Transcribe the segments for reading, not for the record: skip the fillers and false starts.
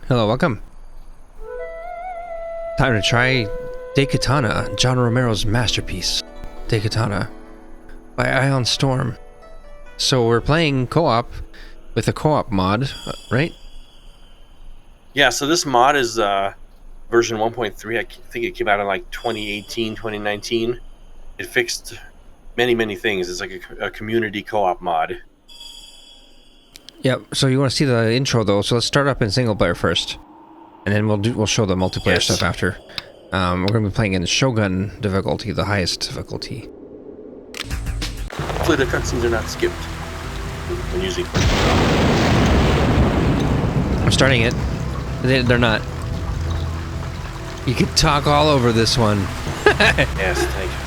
Hello, welcome. Time to try Daikatana, John Romero's masterpiece. Daikatana by Ion Storm. So we're playing co-op with a co-op mod, right? Yeah, so this mod is version 1.3. I think it came out in like 2018, 2019. It fixed many things. It's like a community co-op mod. Yep, so you want to see the intro though, so let's start up in single player first. And then we'll show the multiplayer stuff after. We're going to be playing in Shogun difficulty, the highest difficulty. Hopefully the cutscenes are not skipped when using. I'm starting it. They're not. You can talk all over this one. Yes,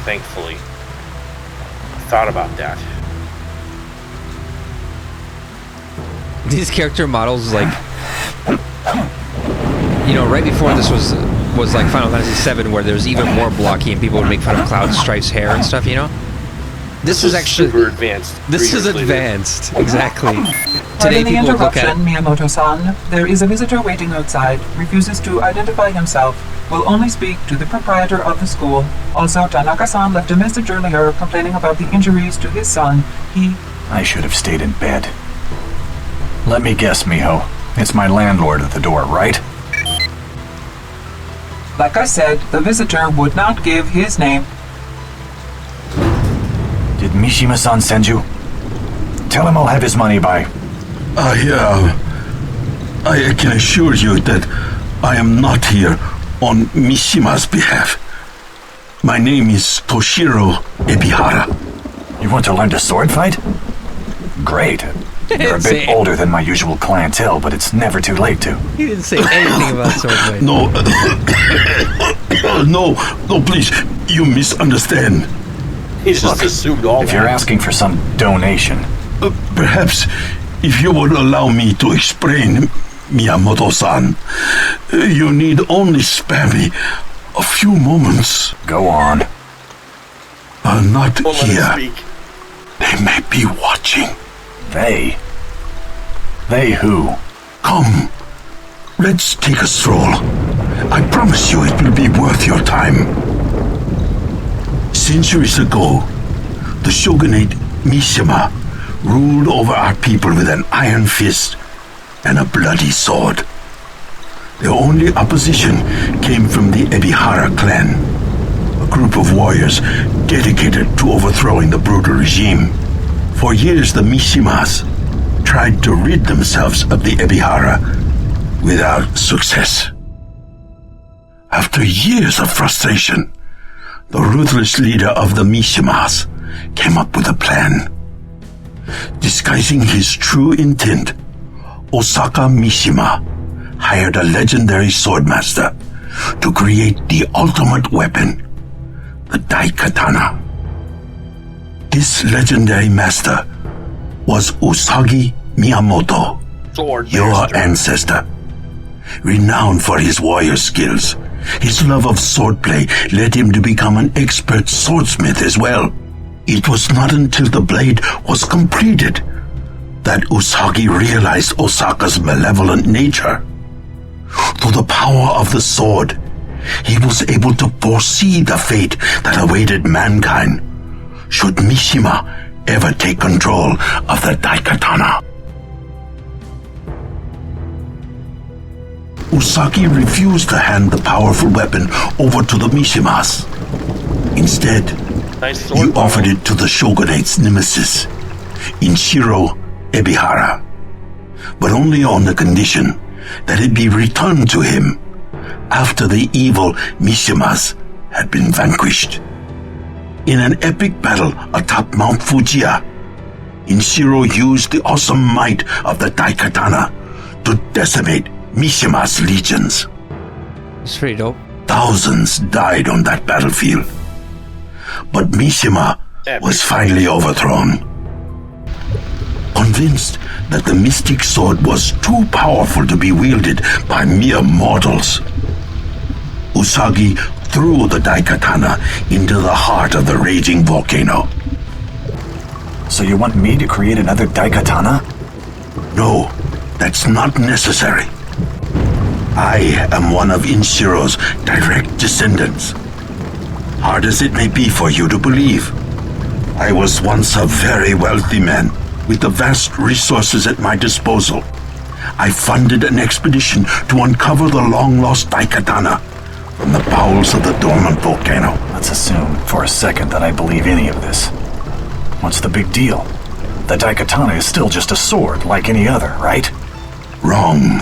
thankfully. I thought about that. These character models, like, you know, right before this was like Final Fantasy VII, where there was even more blocky and people would make fun of Cloud Strife's hair and stuff, you know? This is actually super advanced. This is advanced, exactly. Today people would look at Miyamoto-san, there is a visitor waiting outside, refuses to identify himself, will only speak to the proprietor of the school. Also, Tanaka-san left a message earlier complaining about the injuries to his son. I should have stayed in bed. Let me guess, Miho. It's my landlord at the door, right? Like I said, the visitor would not give his name. Did Mishima-san send you? Tell him I'll have his money by... I can assure you that I am not here on Mishima's behalf. My name is Toshiro Ebihara. You want to learn to sword fight? Great. You're a bit older than my usual clientele, but it's never too late to. He didn't say anything about sword fight. No, please, you misunderstand. He's just assumed all If that. you're asking for some donation... Perhaps, if you would allow me to explain, Miyamoto-san, you need only spare me a few moments. Go on. Not Don't let him here. speak. They may be watching. They? They who? Come, let's take a stroll. I promise you it will be worth your time. Centuries ago, the shogunate Mishima ruled over our people with an iron fist and a bloody sword. The only opposition came from the Ebihara clan, a group of warriors dedicated to overthrowing the brutal regime. For years, the Mishimas tried to rid themselves of the Ebihara without success. After years of frustration, the ruthless leader of the Mishimas came up with a plan. Disguising his true intent, Osaka Mishima hired a legendary swordmaster to create the ultimate weapon, the Daikatana. This legendary master was Usagi Miyamoto, your ancestor. Renowned for his warrior skills, his love of swordplay led him to become an expert swordsmith as well. It was not until the blade was completed that Usagi realized Osaka's malevolent nature. Through the power of the sword, he was able to foresee the fate that awaited mankind should Mishima ever take control of the Daikatana. Usagi refused to hand the powerful weapon over to the Mishimas. Instead, he offered it to the shogunate's nemesis, Inshiro Ebihara, but only on the condition that it be returned to him after the evil Mishimas had been vanquished. In an epic battle atop Mount Fujiya, Inshiro used the awesome might of the Daikatana to decimate Mishima's legions. It's pretty dope. Thousands died on that battlefield. But Mishima was finally overthrown. Convinced that the mystic sword was too powerful to be wielded by mere mortals, Usagi threw the Daikatana into the heart of the raging volcano. So you want me to create another Daikatana? No, that's not necessary. I am one of Inshiro's direct descendants. Hard as it may be for you to believe, I was once a very wealthy man with the vast resources at my disposal. I funded an expedition to uncover the long-lost Daikatana from the bowels of the dormant volcano. Let's assume for a second that I believe any of this. What's the big deal? The Daikatana is still just a sword like any other, right? Wrong.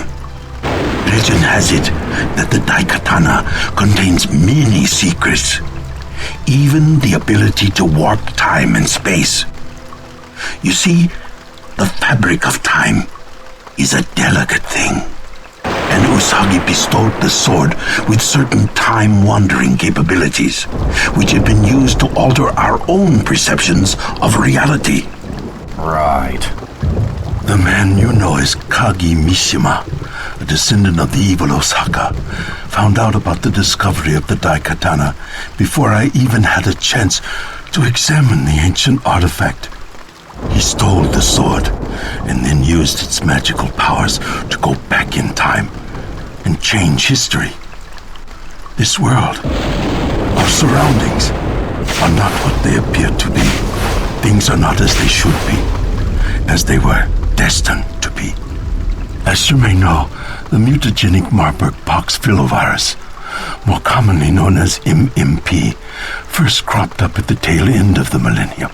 Legend has it that the Daikatana contains many secrets, even the ability to warp time and space. You see, the fabric of time is a delicate thing, and Usagi bestowed the sword with certain time-wandering capabilities, which have been used to alter our own perceptions of reality. Right. The man you know as Kagi Mishima, a descendant of the evil Osaka, found out about the discovery of the Daikatana before I even had a chance to examine the ancient artifact. He stole the sword and then used its magical powers to go back in time and change history. This world, our surroundings, are not what they appear to be. Things are not as they should be, as they were destined to be. As you may know, the mutagenic Marburg pox filovirus, more commonly known as MMP, first cropped up at the tail end of the millennium.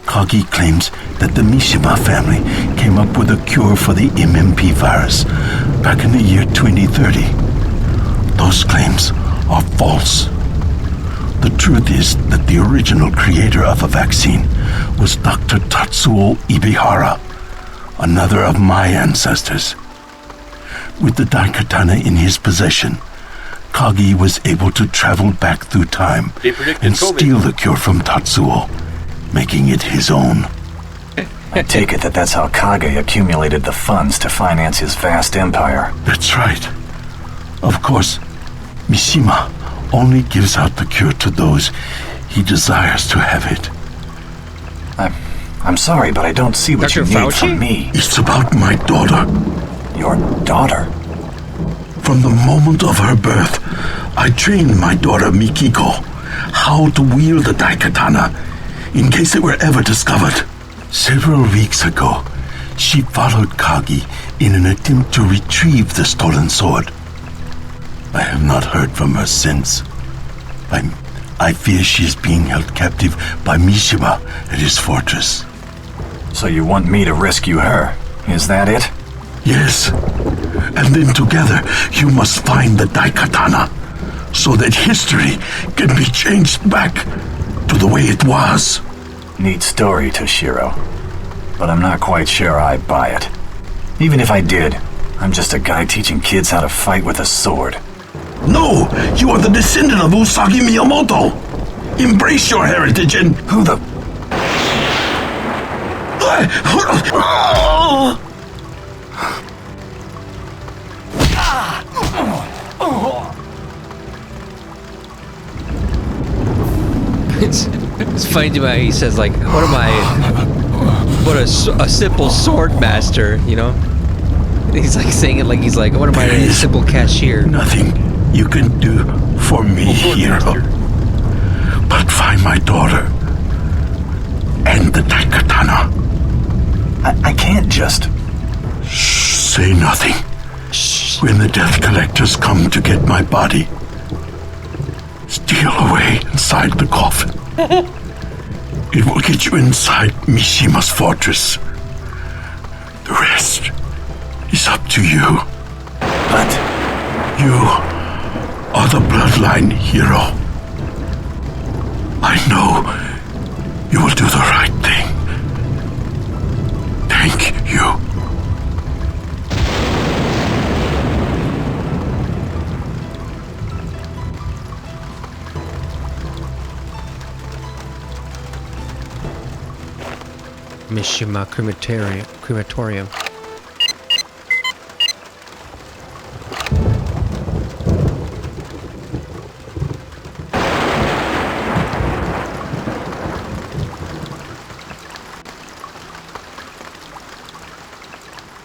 Kagi claims that the Mishima family came up with a cure for the MMP virus back in the year 2030. Those claims are false. The truth is that the original creator of a vaccine was Dr. Tatsuo Ibihara, another of my ancestors. With the Daikatana in his possession, Kagi was able to travel back through time and steal the cure from Tatsuo, making it his own. I take it that that's how Kage accumulated the funds to finance his vast empire. That's right. Of course, Mishima only gives out the cure to those he desires to have it. I'm sorry, but I don't see what Dr. you need Fauci? from me. It's about my daughter. Your daughter? From the moment of her birth, I trained my daughter Mikiko how to wield the Daikatana in case it were ever discovered. Several weeks ago, she followed Kagi in an attempt to retrieve the stolen sword. I have not heard from her since. I fear she is being held captive by Mishima at his fortress. So you want me to rescue her? Is that it? Yes. And then together, you must find the Daikatana, so that history can be changed back to the way it was. Neat story, Toshiro. But I'm not quite sure I buy it. Even if I did, I'm just a guy teaching kids how to fight with a sword. No! You are the descendant of Usagi Miyamoto! Embrace your heritage and... Who the... It's funny to me. He says like, "What am I? What a simple sword master," you know? He's like saying it like he's like, "What am I? A simple cashier." Nothing you can do for me, hero. But find my daughter and the Daikatana. I can't just... Say nothing. When the death collectors come to get my body, steal away inside the coffin. It will get you inside Mishima's fortress. The rest is up to you. But... You are the bloodline hero. I know you will do the right thing. Thank you. Mishima crematorium.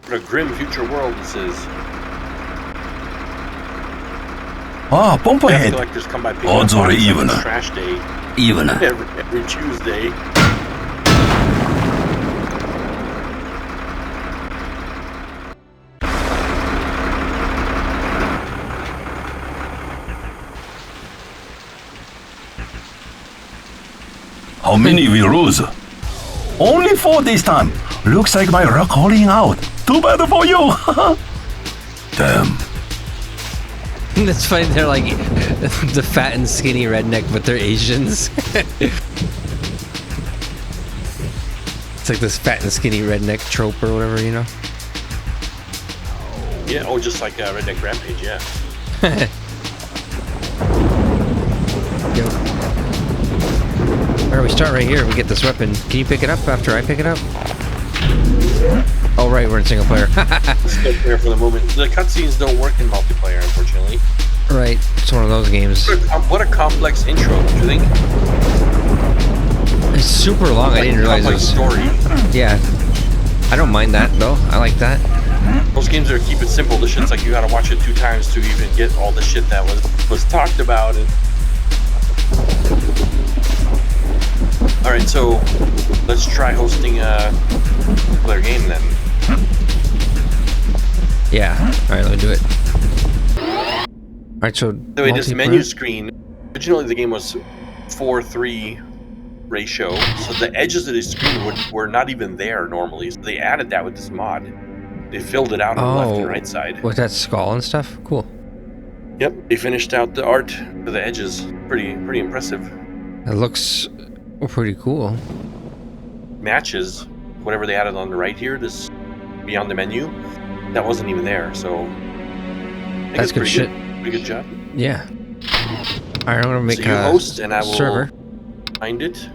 What a grim future world this is. Ah, bump Debt ahead. collectors come by picking Odds up or bodies on even. this trash day Even. every Tuesday. How many we lose? Only 4 this time. Looks like my rock holding out. Too bad for you. Damn. That's funny. They're like the fat and skinny redneck, but they're Asians. It's like this fat and skinny redneck trope or whatever, you know? Yeah, oh, just like Redneck Rampage, yeah. Yep. Alright, we start right here. We get this weapon. Can you pick it up after I pick it up? Oh, right, we're in single player. Single player for the moment. The cutscenes don't work in multiplayer, unfortunately. Right, it's one of those games. What a complex intro, don't you think? It's super long. I didn't realize it was. Story. Yeah, I don't mind that though. I like that. Most games are keep it simple. This shit's like you gotta watch it 2 times to even get all the shit that was talked about. And all right, so let's try hosting a player game then. Yeah. All right, let me do it. All right, so. The way this menu screen, originally the game was 4:3 ratio, so the edges of the screen were not even there normally. So they added that with this mod. They filled it out on the left and right side. With that skull and stuff? Cool. Yep, they finished out the art for the edges. Pretty impressive. It looks pretty cool. Matches whatever they added on the right here, this beyond the menu, that wasn't even there. So I think That's good shit. Pretty good job. Yeah. All right, I'm gonna make so you a host and I will server. Find it.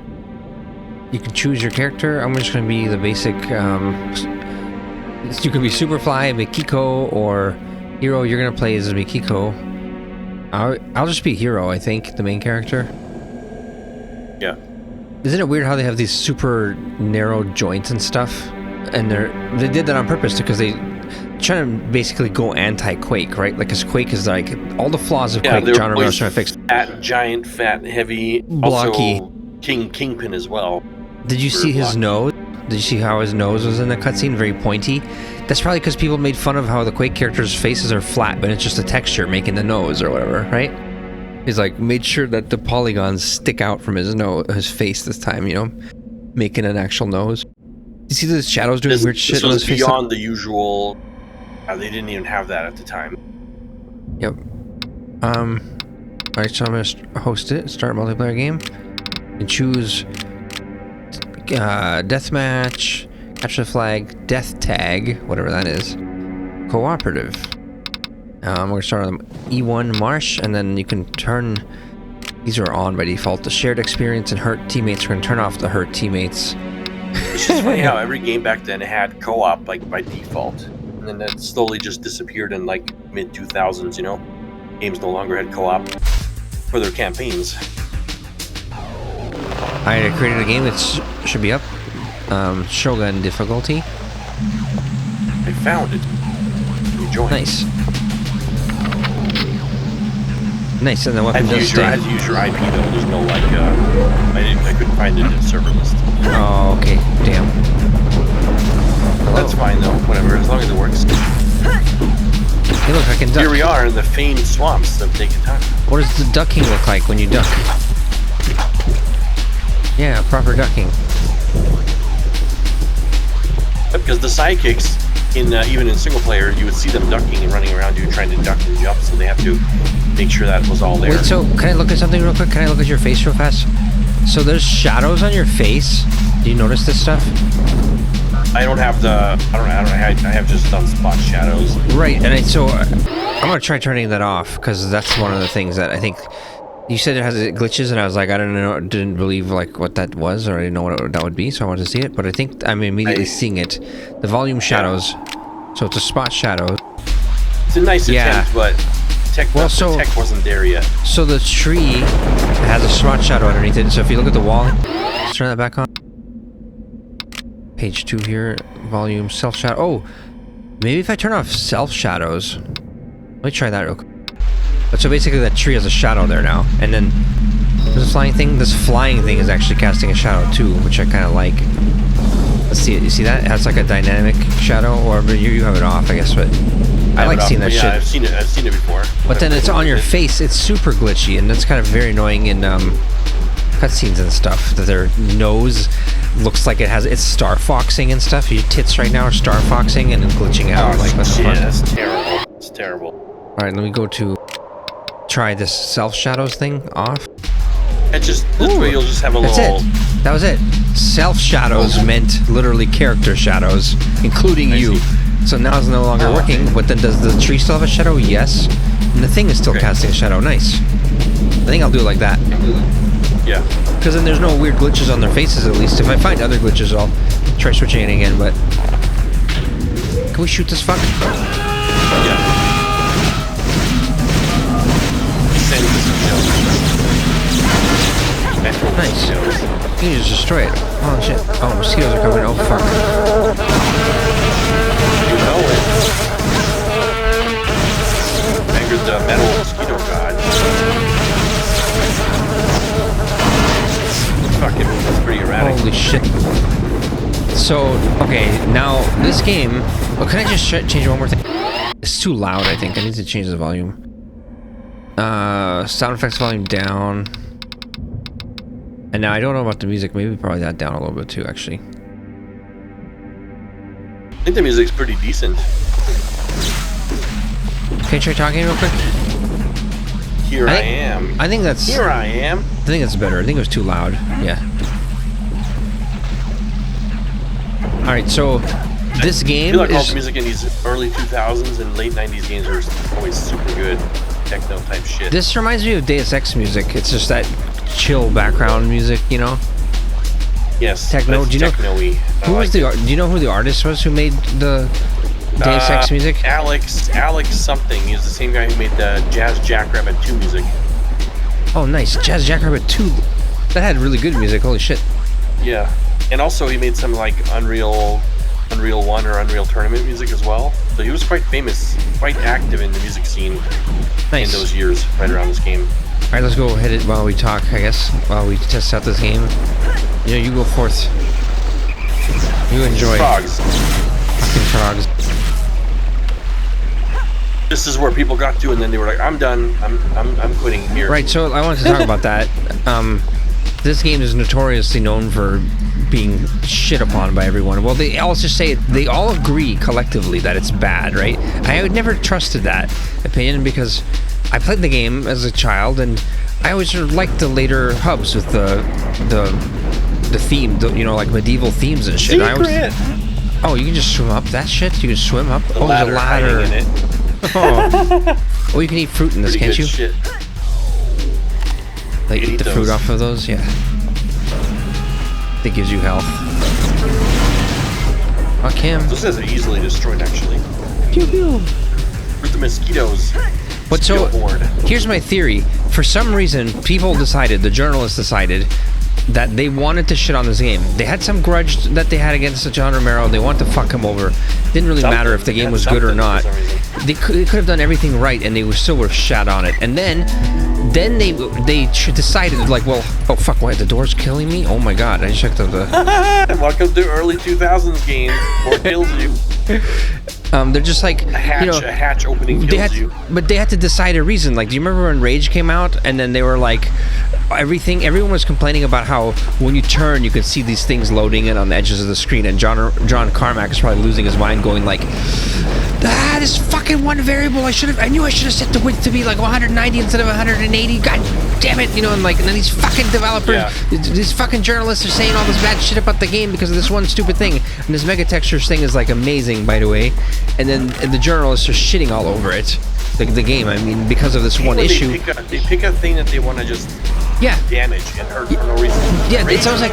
You can choose your character. I'm just gonna be the basic. You can be Superfly, Mikiko, or Hero. You're gonna play as Mikiko. I'll just be Hero. I think the main character. Yeah. Isn't it weird how they have these super narrow joints and stuff? And they did that on purpose because they trying to basically go anti-Quake, right? Like, because Quake is like all the flaws of Quake. John Romero's trying to fix. Fat, giant, fat, heavy, blocky. Also Kingpin as well. Did you see his nose? Did you see how his nose was in the cutscene? Very pointy. That's probably because people made fun of how the Quake characters' faces are flat, but it's just a texture making the nose or whatever, right? He's like made sure that the polygons stick out from his face this time, you know, making an actual nose. You see the shadows doing weird shit. This was beyond the usual. They didn't even have that at the time. Yep. Alright, so I'm gonna host it. Start multiplayer game, and choose deathmatch, capture the flag, death tag, whatever that is, cooperative. We're gonna start on E1 Marsh, and then you can turn. These are on by default. The shared experience and hurt teammates. We're gonna turn off the hurt teammates. It's just funny how every game back then had co-op like by default, and then that slowly just disappeared in like mid 2000s. You know, games no longer had co-op for their campaigns. I created a game that should be up. Shogun difficulty. I found it. You joined. Nice. Nice, and the weapon does stay. I had to use your IP though. There's no like, I couldn't find it in the server list. Oh, okay. Damn. Hello. That's fine though. Whatever, as long as it works. Hey, look, I can duck. Here we are in the famed swamps of Daikatana. What does the ducking look like when you duck? Yeah, proper ducking. Because the sidekicks, even in single player, you would see them ducking and running around you trying to duck and jump, so they have to make sure that was all there. Wait, so can I look at something real quick? Can I look at your face real fast? So there's shadows on your face. Do you notice this stuff? I don't have I have just done spot shadows. Right, and I'm gonna try turning that off because that's one of the things that I think. You said it has glitches, and I was like, I don't know, didn't believe like what that was, or I didn't know what that would be, so I wanted to see it. But I think I'm immediately seeing it. The volume shadows, so it's a spot shadow. It's a nice attempt, but tech wasn't there yet. So the tree has a spot shadow underneath it. So if you look at the wall, let's turn that back on. Page 2 here, volume self shadow. Oh, maybe if I turn off self shadows, let me try that real quick. But so basically that tree has a shadow there now. And then this flying thing is actually casting a shadow too, which I kind of like. Let's see it. You see that? It has like a dynamic shadow, or you have it off, I guess, but I like seeing that shit. I've seen it before. But then it's on your face. It's super glitchy, and that's kind of very annoying in cutscenes and stuff. That their nose looks like it's star foxing and stuff. Your tits right now are star foxing and glitching out. Like, what the fuck? That's terrible. It's terrible. All right, let me go to try this self shadows thing off. This way you'll just have a little. That's it. That was it. Self shadows meant literally character shadows, including you. So now it's no longer working. But then does the tree still have a shadow? Yes. And the thing is still casting a shadow. Nice. I think I'll do it like that. Yeah. Because then there's no weird glitches on their faces, at least. If I find other glitches, I'll try switching it again. But can we shoot this fuck? Yeah. Nice. You can just destroy it. Oh shit. Oh, mosquitoes are coming. Oh fuck. You know it. Angered the metal mosquito god. Fucking, that's pretty erratic. Holy shit. So, okay, now this game. Oh, can I just change one more thing? It's too loud, I think. I need to change the volume. Sound effects volume down. And now I don't know about the music. Maybe probably that down a little bit too, actually. I think the music's pretty decent. Can you try talking real quick? Here I am. I think that's. Here I am. I think that's better. I think it was too loud. Yeah. All right, so this game I feel like all is. the music in these early 2000s and late 90s games are always super good. Techno type shit. This reminds me of Deus Ex music. It's just that chill background music, you know. Yes. Techno. Do you know who was the? Do you know who the artist was who made the Deus Ex music? Alex something. He's the same guy who made the Jazz Jackrabbit 2 music. Oh, nice. Jazz Jackrabbit 2. That had really good music. Holy shit. Yeah, and also he made some like Unreal 1 or Unreal Tournament music as well. So he was quite famous, quite active in the music scene in those years, right around this game. All right, let's go hit it while we talk, I guess, while we test out this game. You know, you go forth. You enjoy. Frogs. Fucking frogs. This is where people got to, and then they were like, "I'm done. I'm quitting here." Right. So I wanted to talk about that. This game is notoriously known for being shit upon by everyone. Well, they all just say they all agree collectively that it's bad, right? I would never trusted that opinion because I played the game as a child, and I always sort of liked the later hubs with the theme, you know, like medieval themes and shit. Oh, you can just swim up that shit? You can swim up? There's a ladder in it. Oh, you can eat fruit in this, can't you? Shit. Like eat the fruit off of those? Yeah. That gives you health. Fuck him. Those guys are easily destroyed, actually. Pew pew. With the mosquitoes. But so, here's my theory. For some reason, the journalists decided that they wanted to shit on this game. They had some grudge that they had against John Romero. They wanted to fuck him over. Didn't really matter if the game was good or not. They could have done everything right, and they still would have shat on it. And then they decided, like, well, oh fuck, why the door's killing me? Oh my god, I checked out the. Welcome to early 2000s game. Door kills you. They're just like a hatch opening kills you. But they had to decide a reason. Like, do you remember when Rage came out, and then they were like, everyone was complaining about how when you turn, you could see these things loading in on the edges of the screen, and John Carmack is probably losing his mind, going like, this fucking one variable, I knew I should have set the width to be like 190 instead of 180. God damn it, you know, and then these fucking developers, these fucking journalists are saying all this bad shit about the game because of this one stupid thing. And this mega textures thing is like amazing, by the way. And then the journalists are shitting all over it, the game. I mean, because of this one issue. They pick a thing that they want to just damage and hurt for no reason. Yeah, it sounds like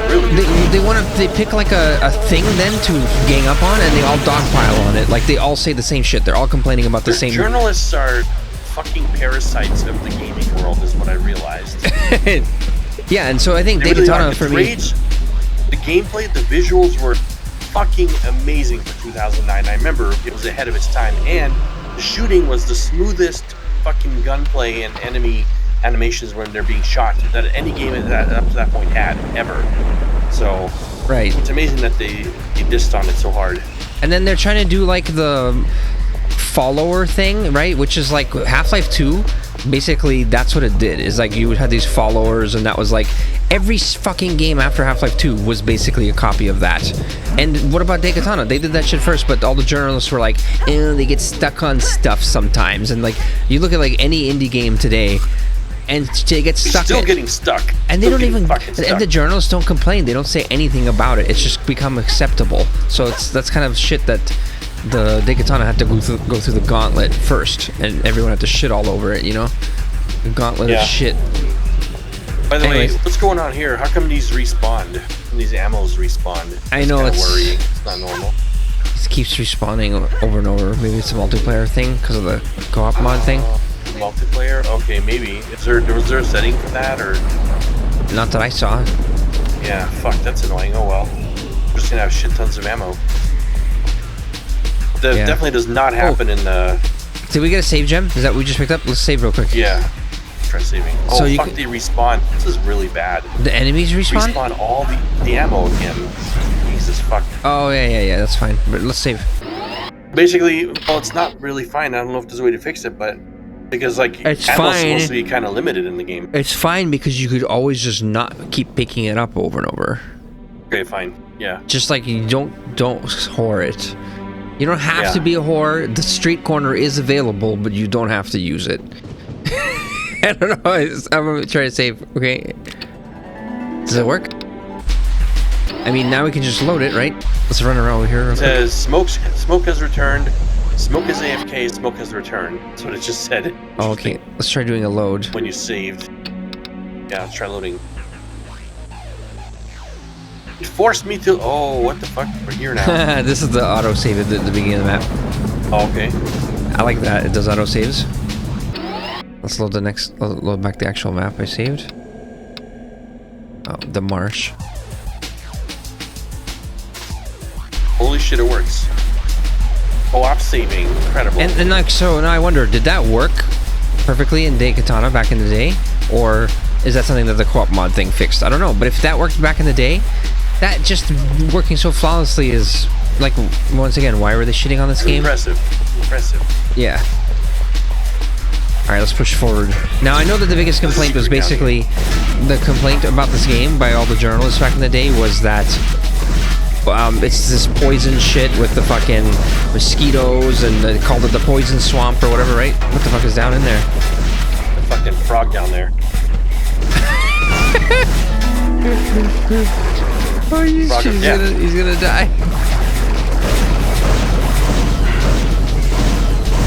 they pick like a thing then to gang up on, and they all dogpile on it. Like they all say the same shit. They're all complaining about the same. Journalists are fucking parasites of the gaming world, is what I realized. Yeah, and so I think Daikatana for me. The gameplay, the visuals were fucking amazing for 2009. I remember it was ahead of its time, and the shooting was the smoothest fucking gunplay and enemy animations when they're being shot that any game up to that point had ever. So right, it's amazing that they dissed on it so hard. And then they're trying to do like the follower thing, right? Which is like Half-Life 2. Basically, that's what it did. Is like you would have these followers, and that was like every fucking game after Half-Life 2 was basically a copy of that. And what about Daikatana? They did that shit first, but all the journalists were like, they get stuck on stuff sometimes. And like you look at like any indie game today, and they get stuck. Still getting stuck. And they don't even. And the journalists don't complain. They don't say anything about it. It's just become acceptable. So that's kind of shit that the Daikatana had to go through the gauntlet first, and everyone had to shit all over it. You know, the gauntlet of shit. By the way, what's going on here? How come these respawned? These ammos respawned. I know it's worrying. It's not normal. It keeps respawning over and over. Maybe it's a multiplayer thing because of the co-op mod thing. Multiplayer? Okay, maybe. Was there a setting for that, or? Not that I saw. Yeah, fuck, that's annoying. Oh well. We're just gonna have shit tons of ammo. That definitely does not happen in the... Did we get a save gem? Is that what we just picked up? Let's save real quick. Yeah. Try saving. Oh, so fuck, they respawn. This is really bad. The enemies respawn? Respawn all the ammo again. Jesus, fuck. Oh, yeah, that's fine. But let's save. Basically, well, it's not really fine. I don't know if there's a way to fix it, but... Because, like, it's ammo's fine. supposed to be kind of limited in the game. It's fine because you could always just not keep picking it up over and over. Okay, fine. Yeah. Just like you don't whore it. You don't have to be a whore. The street corner is available, but you don't have to use it. I don't know. I'm gonna try to save. Okay. Does it work? I mean, now we can just load it, right? Let's run around over here. It says smoke has returned. Smoke is AFK. Smoke has returned. That's what it just said. Oh, okay. Let's try doing a load. When you saved. Yeah, let's try loading. It forced me to... Oh, what the fuck? We're here now. This is the auto save at the beginning of the map. Oh, okay. I like that. It does auto saves. Let's load the next... Load back the actual map I saved. Oh, the marsh. Holy shit, it works. Co-op saving. Incredible. And like, so now I wonder, did that work perfectly in Daikatana back in the day? Or is that something that the co-op mod thing fixed? I don't know. But if that worked back in the day, that just working so flawlessly is, like, once again, why were they shitting on this game? Impressive. Yeah. Alright, let's push forward. Now, I know that the biggest complaint was basically... The complaint about this game by all the journalists back in the day was that... it's this poison shit with the fucking mosquitoes, and they called it the poison swamp or whatever, right? What the fuck is down in there? The fucking frog down there. Oh, he's gonna die.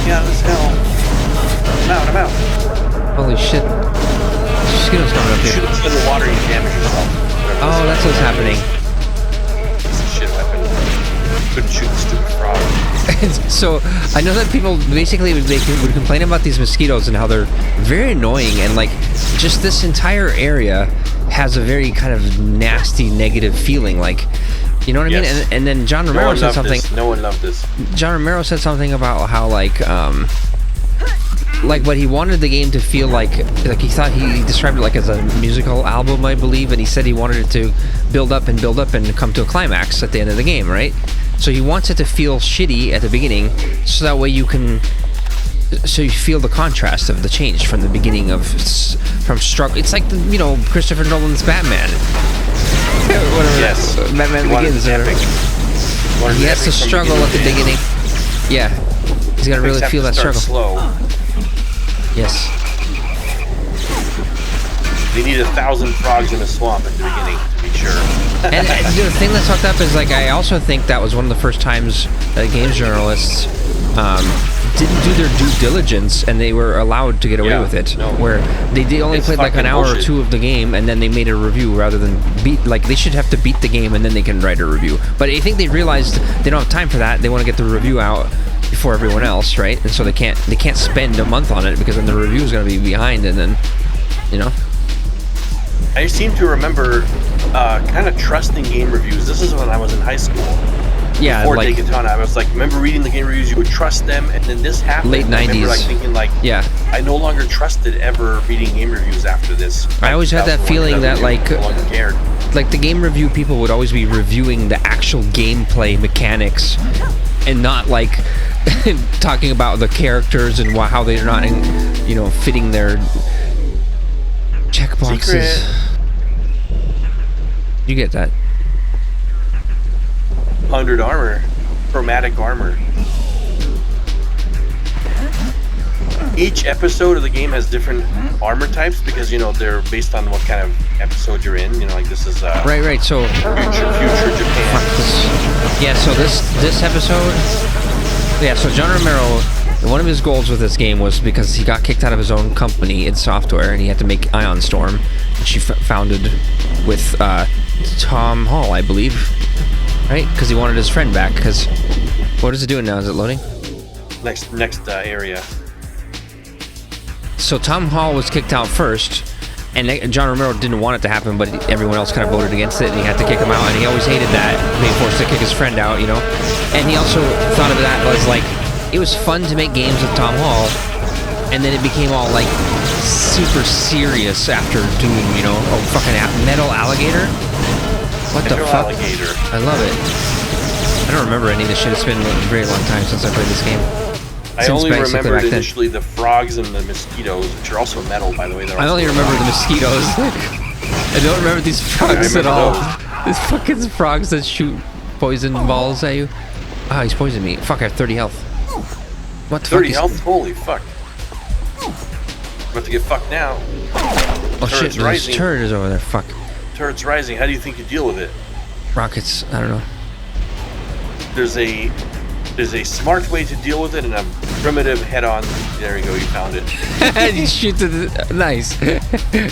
Yeah, this hell. I'm out. Holy shit. Mosquitoes coming up here. Shoot it in the water, you damage yourself. Oh, that's what's happening. Shit weapon. Couldn't shoot the stupid frog. So I know that people basically would complain about these mosquitoes and how they're very annoying, and like just this entire area has a very kind of nasty negative feeling, like, you know what I mean? And then John Romero said something. No one loved this. John Romero said something about how but he wanted the game to feel like he thought, he described it like as a musical album, I believe, and he said he wanted it to build up and come to a climax at the end of the game, right? So he wants it to feel shitty at the beginning, so that way you feel the contrast of the change from the beginning from struggle. It's like Christopher Nolan's Batman. Whatever. Yes. Batman Begins. He has to struggle at the beginning. Yeah. He's got to really feel that struggle. Slow. Yes. They need 1,000 frogs in a swamp at the beginning to be sure. And the thing that's fucked up is, like, I also think that was one of the first times that games journalists didn't do their due diligence, and they were allowed to get away with it. No. Where they only played like an hour or two of the game, and then they made a review rather than they should have to beat the game and then they can write a review. But I think they realized they don't have time for that. They want to get the review out before everyone else, right? And so they can't spend a month on it, because then the review is going to be behind, and then, I seem to remember kind of trusting game reviews. This is when I was in high school. Yeah, before like Daikatana, I was like, remember reading the game reviews, you would trust them, and then this happened. late 90s. I remember like thinking like, yeah. I no longer trusted ever reading game reviews after this. I always had that feeling that like no longer cared. Like the game review people would always be reviewing the actual gameplay mechanics and not like talking about the characters and how they're not, you know, fitting their checkboxes. Secret. You get that? 100 armor, chromatic armor. Each episode of the game has different armor types because, you know, they're based on what kind of episode you're in. You know, like this is right. So future Japan. Yeah. So this episode. Yeah. So John Romero, one of his goals with this game was because he got kicked out of his own company in software and he had to make Ion Storm, which he founded with Tom Hall, I believe. Right? Because he wanted his friend back. Because what is it doing now? Is it loading? Next area. So Tom Hall was kicked out first, and John Romero didn't want it to happen, but everyone else kind of voted against it, and he had to kick him out, and he always hated that, being forced to kick his friend out, you know? And he also thought of that as, like, it was fun to make games with Tom Hall, and then it became all, like, super serious after doing, you know, fucking metal alligator? What the fuck? Alligator. I love it. I don't remember any of this shit. It's been a very long time since I played this game. I only remembered initially the frogs and the mosquitoes, which are also metal, by the way. I only remember the mosquitoes. I don't remember these frogs at all. These fucking frogs that shoot poison balls at you. Ah, he's poisoned me. Fuck, I have 30 health. What the 30 fuck? health? Holy fuck. I'm about to get fucked now. Oh shit, this turret is over there. Fuck. Turret's rising. How do you think you deal with it? Rockets. I don't know. There's a smart way to deal with it and a primitive head-on. There you go, you found it. You shoot to the... Nice.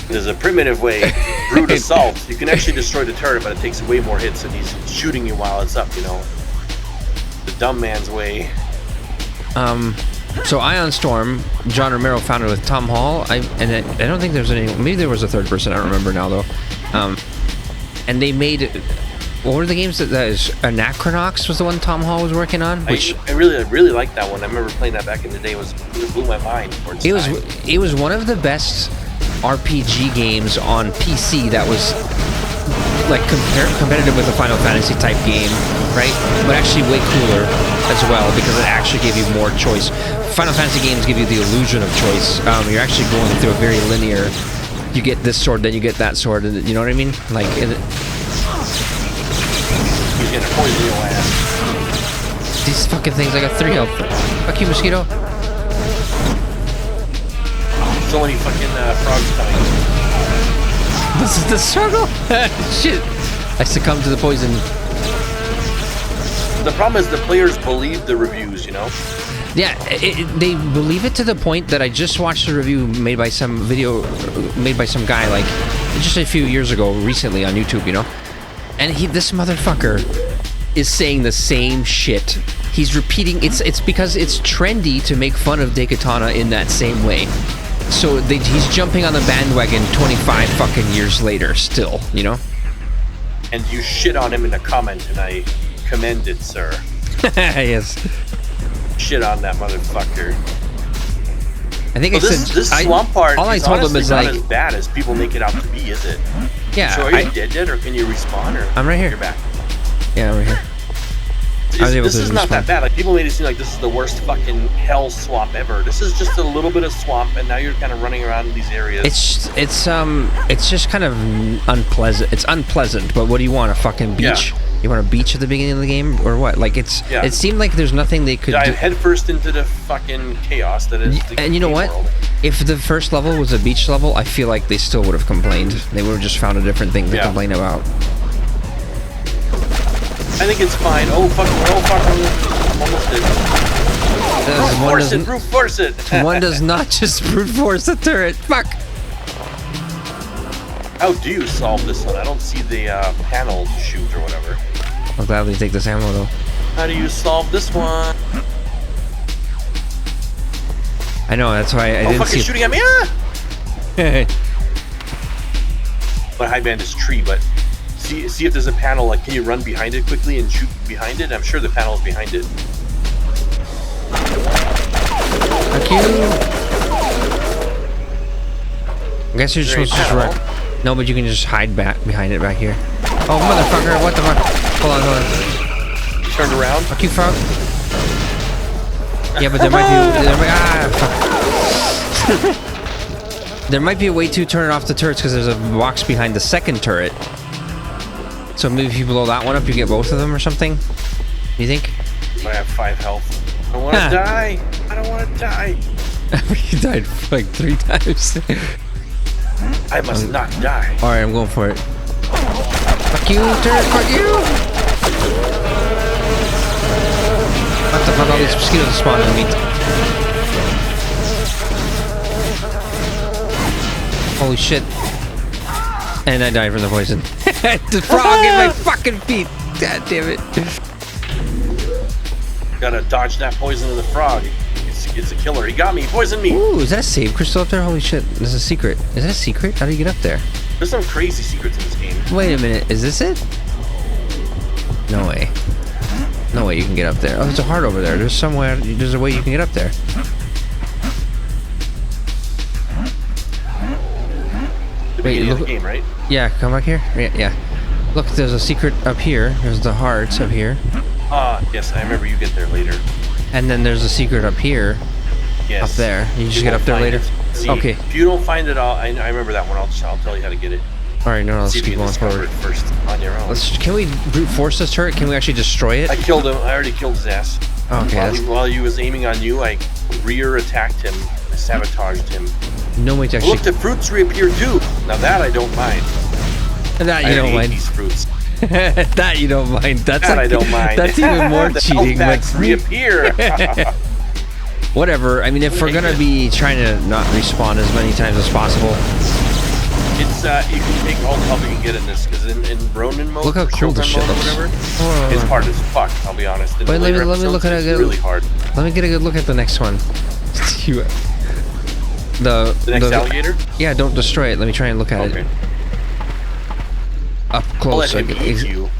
There's a primitive way. Brute assault. You can actually destroy the turret, but it takes way more hits and he's shooting you while it's up, you know. The dumb man's way. So Ion Storm, John Romero founded with Tom Hall. I don't think there's any... Maybe there was a third person. I don't remember now, though. And they made... What were the games that is Anachronox was the one Tom Hall was working on? Which I really liked that one. I remember playing that back in the day. It blew my mind for its time. It was one of the best RPG games on PC that was like competitive with a Final Fantasy type game, right? But actually way cooler as well because it actually gave you more choice. Final Fantasy games give you the illusion of choice. You're actually going through a very linear. You get this sword, then you get that sword, and you know what I mean? Like. He's gonna poison your ass. These fucking things, I got 3 health. Fuck you, mosquito. So many fucking frogs coming. This is the struggle? Shit. I succumbed to the poison. The problem is the players believe the reviews, you know? Yeah, they believe it to the point that I just watched a review made by some guy, like, just a few years ago, recently on YouTube, you know? And this motherfucker is saying the same shit. He's repeating. It's because it's trendy to make fun of Daikatana in that same way. So he's jumping on the bandwagon 25 fucking years later, still, you know. And you shit on him in a comment, and I commend it, sir. Yes. Shit on that motherfucker. I think this swamp part. All I told him is not like as bad as people make it out to be, is it? Yeah. So are you dead yet, or can you respawn? Or I'm right here. You're back. Yeah, I'm right here. This is not that bad. Like people made it seem like this is the worst fucking hell swamp ever. This is just a little bit of swamp, and now you're kind of running around in these areas. It's just kind of unpleasant. It's unpleasant. But what do you want? A fucking beach? Yeah. You want a beach at the beginning of the game, or what? Like It seemed like there's nothing they could do. Headfirst into the fucking chaos that is. And you know what? World. If the first level was a beach level, I feel like they still would have complained. They would have just found a different thing to complain about. I think it's fine. Oh fuck! I'm almost dead. Brute force it! One does not just brute force a turret. Fuck! How do you solve this one? I don't see the panel to shoot or whatever. I'll gladly take this ammo though. How do you solve this one? I know, that's why I didn't see. Fucking shooting at me! Ah! But high band is tree, but see if there's a panel. Like, can you run behind it quickly and shoot behind it? I'm sure the panel is behind it. Fuck you. I guess you're supposed to just run. No, but you can just hide back behind it back here. Oh, motherfucker! What the fuck? Hold on, hold on. You turned around. Fuck you, frog. Yeah, but there might be. There might be a way to turn it off the turrets because there's a box behind the second turret. So maybe if you blow that one up, you get both of them or something. You think? I have 5 health. I don't want to die. I don't want to die. You died like 3 times. I must not die. All right, I'm going for it. Fuck you, turret! Fuck you! What the fuck? All these mosquitoes are spawning me. Holy shit. And I died from the poison. The frog in my fucking feet. God damn it. Gotta dodge that poison of the frog. It's a killer. He got me. He poisoned me. Ooh, is that a save crystal up there? Holy shit. There's a secret. Is that a secret? How do you get up there? There's some crazy secrets in this game. Wait a minute. Is this it? No way. No way you can get up there. Oh, there's a heart over there. There's somewhere. There's a way you can get up there. The beginning of the game, right? Yeah, come back here. Yeah. Look, there's a secret up here. There's the hearts up here. Yes, I remember you get there later. And then there's a secret up here. Yes. Up there. You just get up there later? See, okay. If you don't find it all, I remember that one. I'll tell you how to get it. Alright, no, let's keep going forward. First on your own. Can we brute force this turret? Can we actually destroy it? I killed him. I already killed his ass. Okay. While he was aiming on you, I rear attacked him. I sabotaged him. No way to actually... Look, the fruits reappear too. Now that I don't mind. That you don't mind. These fruits. That you don't mind. That's that like, I don't mind. That's even more the cheating. But reappear. Whatever. I mean, if we're gonna be trying to not respawn as many times as possible. It's you can take all the help you can get in this because in Ronin mode, look how cool this shit looks. It's hard as fuck. I'll be honest. Wait, let me look at it. It's really hard. Let me get a good look at the next one. The next alligator? Yeah, don't destroy it. Let me try and look at it. Up close. I'll let him eat you.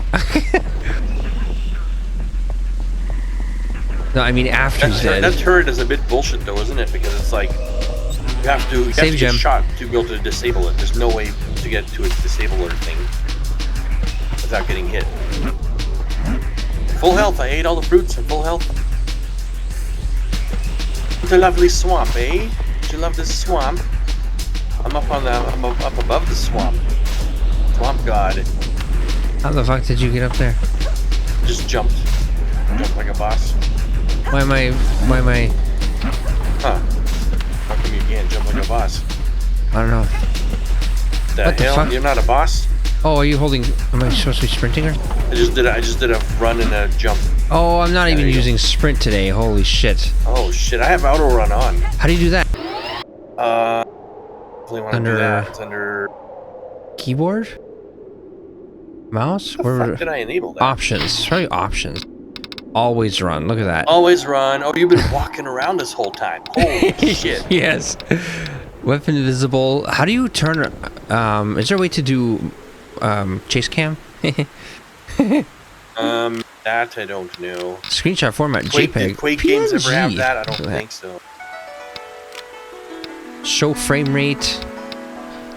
No, I mean after he's dead. That turret is a bit bullshit though, isn't it? Because it's like you have to get shot to be able to disable it. There's no way to get to its disabler thing without getting hit. Full health. I ate all the fruits and full health. What a lovely swamp, eh? You love this swamp? I'm up above the swamp. Swamp god. How the fuck did you get up there? Just jumped like a boss. Why am I? Huh? How come you can't jump like a boss? I don't know. What the hell? You're not a boss? Oh, are you holding? Am I supposed to be sprinting her? I just did a run and a jump. Oh, I'm not even using sprint today. Holy shit. Oh shit! I have auto run on. How do you do that? Under it's under keyboard, mouse. How the fuck did I enable that? Options. Probably options. Always run. Look at that. Always run. Oh, you've been walking around this whole time. Holy shit. Yes. Weapon visible. How do you turn? Is there a way to do chase cam? That I don't know. Screenshot format JPEG. Did Quake games ever have that? I don't think so. Show frame rate.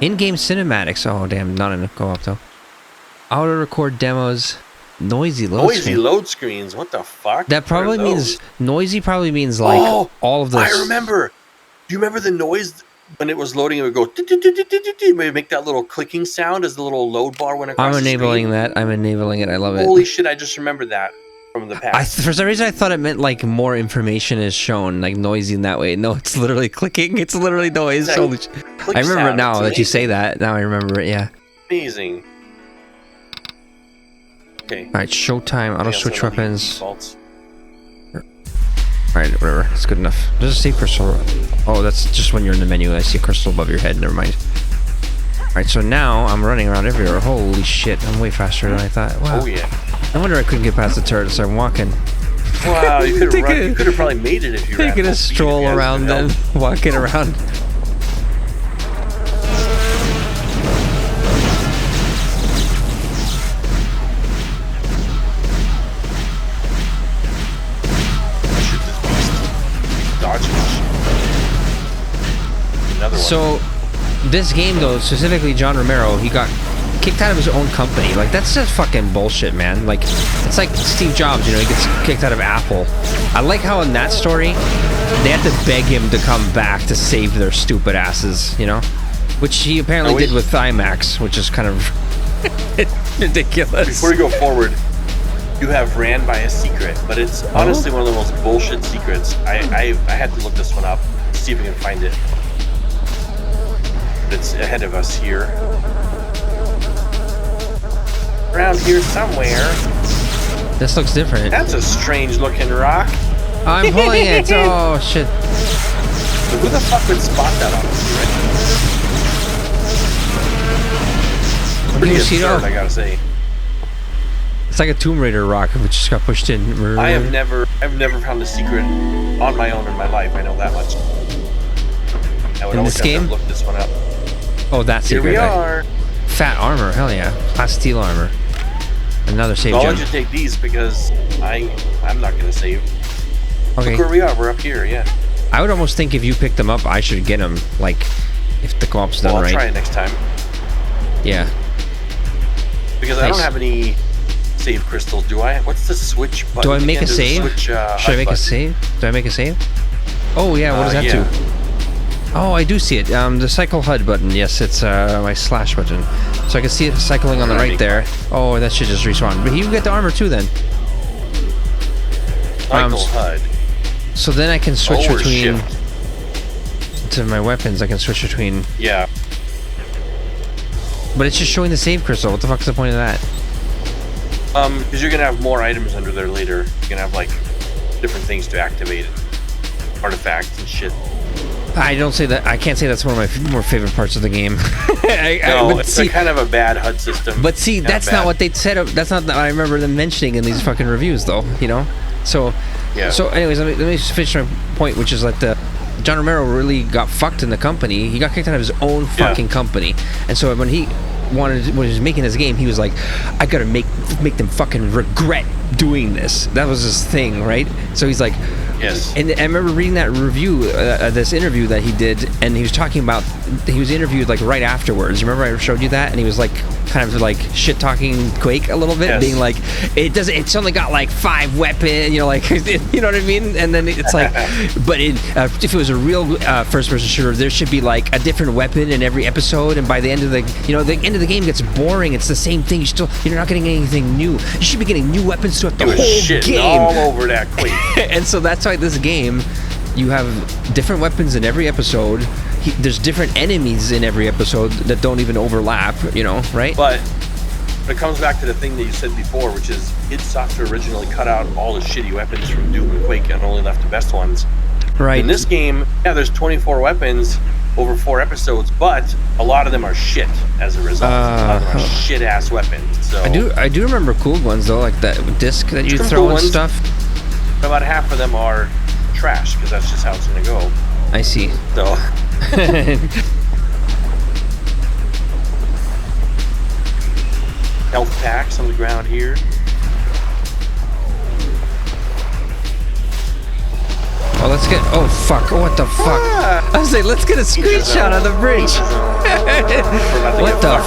In-game cinematics. Oh damn, not in the co-op though. Auto record demos. Noisy load screens. What the fuck? That probably means noisy. Probably means like all of those. I remember. Do you remember the noise when it was loading? It would go. Make that little clicking sound as the little load bar went across. I'm enabling that. I'm enabling it. I love it. Holy shit! I just remembered that from the past. For some reason, I thought it meant like more information is shown, like noisy in that way. No, it's literally clicking. It's literally noise. Holy shit! I remember it now that you say that. Now I remember it. Yeah. Amazing. Okay. Alright, showtime, auto switch weapons. Alright, whatever. It's good enough. There's a save crystal. Oh, that's just when you're in the menu. I see a crystal above your head. Never mind. Alright, so now I'm running around everywhere. Holy shit, I'm way faster than I thought. Wow. Oh, yeah. No wonder I couldn't get past the turret, so I'm walking. Wow, you could have probably made it if you were taking a stroll around then, walking around. another one. So, this game though, specifically John Romero, he got kicked out of his own company. Like, that's just fucking bullshit, man. Like, it's like Steve Jobs, you know, he gets kicked out of Apple. I like how in that story, they had to beg him to come back to save their stupid asses, you know? Which he apparently did with IMAX, which is kind of ridiculous. Before we go forward, you have ran by a secret, but it's honestly one of the most bullshit secrets. I had to look this one up, see if we can find it. But it's ahead of us here. Around here somewhere. This looks different. That's a strange looking rock. I'm pulling it. Oh shit. But who the fuck would spot that on us, right? Pretty absurd, I gotta say. It's like a Tomb Raider rock which just got pushed in. I've never found a secret on my own in my life. I know that much. I would in always this have game? to look this one up. Oh, that's Here we are. Fat armor, hell yeah. Class steel armor. Another save So I'll gem. let you take these because I'm not gonna save. Okay. Look where we are. We're up here. Yeah. I would almost think if you picked them up, I should get them. Like, if the co-op's done Well, I'll right. try it next time. Yeah. Because I don't have any save crystals, do I? What's the switch button? Do I make a save? Switch, Should I make a save? Do I make a save? Oh yeah, what does that do? Oh, I do see it. The cycle HUD button. Yes, it's my slash button. So I can see it cycling on the right there. Oh, that should just respawn. But you get the armor too then. Cycle HUD. So then I can switch between shift. to my weapons. I can switch between. Yeah. But it's just showing the save crystal. What the fuck is the point of that? Because you're gonna have more items under there later. You're gonna have like different things to activate, artifacts and shit. I don't say that. I can't say that's one of my more favorite parts of the game. It's kind of a bad HUD system. But see, that's not what they said. That's not what I remember them mentioning in these fucking reviews, though. You know. So. Yeah. So, anyways, let me finish my point, which is that John Romero really got fucked in the company. He got kicked out of his own fucking company, and so when he when he was making his game, he was like, I gotta make them fucking regret doing this. That was his thing, right? So he's like, yes. And I remember reading that review, this interview that he did, and he was talking about, he was interviewed like right afterwards. You remember I showed you that, and he was like kind of like shit talking Quake a little bit, being like, it's only got like 5 weapons, you know, like, you know what I mean? And then it's like, but if it was a real first-person shooter, there should be like a different weapon in every episode, and by the end of the, you know, the end of the game gets boring. It's the same thing. You're not getting anything new. You should be getting new weapons throughout the whole game. All over that Quake. And so that's why this game, you have different weapons in every episode. There's different enemies in every episode that don't even overlap, you know, right? But it comes back to the thing that you said before, which is id Software originally cut out all the shitty weapons from Doom and Quake and only left the best ones. Right. In this game, yeah, there's 24 weapons over 4 episodes, but a lot of them are shit as a result. A lot of them are shit-ass weapons. So I do remember cool ones, though, like that disc that you throw and stuff. About half of them are trash, because that's just how it's going to go. I see. So... Health packs on the ground here. Oh, let's get... Oh, fuck. What the fuck? I was like, let's get a screenshot of the bridge. What the...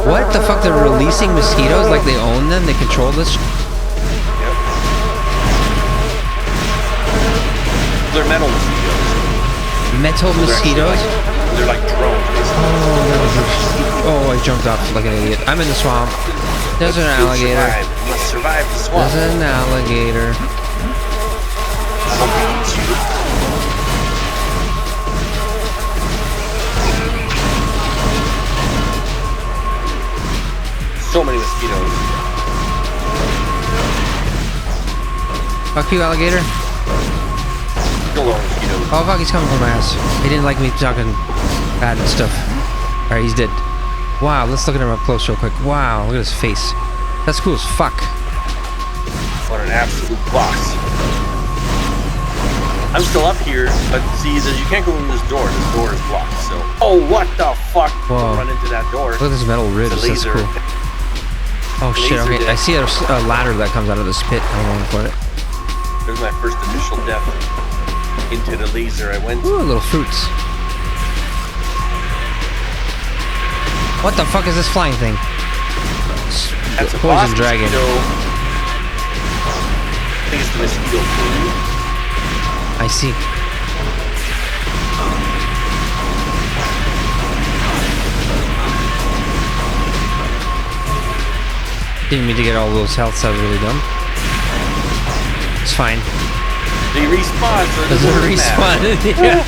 What the fuck? They're releasing mosquitoes like they own them? They control this? Yep. They're metal mosquitoes. Metal mosquitoes? They're like drones, basically. Oh, I jumped off like an idiot. I'm in the swamp. There's an alligator. You must survive the swamp. There's an alligator. I hope he eats you. So many mosquitoes. Fuck you, alligator. Kill all mosquitoes. Oh, fuck, he's coming for my ass. He didn't like me talking bad and stuff. Alright, he's dead. Wow, let's look at him up close real quick. Wow, look at his face. That's cool as fuck. What an absolute boss. I'm still up here, but see, you can't go in this door. This door is blocked, so... Oh, what the fuck? Whoa. Don't run into that door. Look at this metal ribs, that's cool. Oh shit, okay, I see a ladder that comes out of this pit. I'm going for it. There's my first initial death. Into the laser I went. Ooh, little fruits. What the fuck is this flying thing? That's a Poison boss dragon. mosquito. I think it's the mosquito queen. I see. Didn't mean to get all those healths. That was really dumb. It's fine. They respawn, so it Doesn't doesn't respawn. matter. Yeah.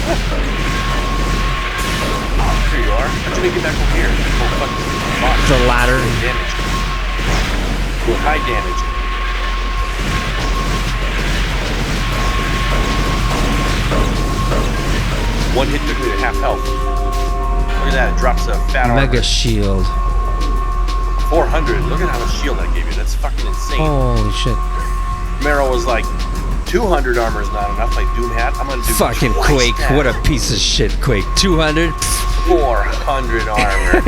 Here you are. How'd you make it back over here? Oh, fuck. Boss. The ladder. Damage. Doing high damage. One hit took me to half health. Look at that. It drops a fat armor. Mega shield. 400. Look at how much shield I gave you. That's fucking insane. Holy shit. Romero was like, 200 armor is not enough. Like Doom Hat. I'm gonna do Fucking twice Quake. that. What a piece of shit, Quake. 200? 400 armor.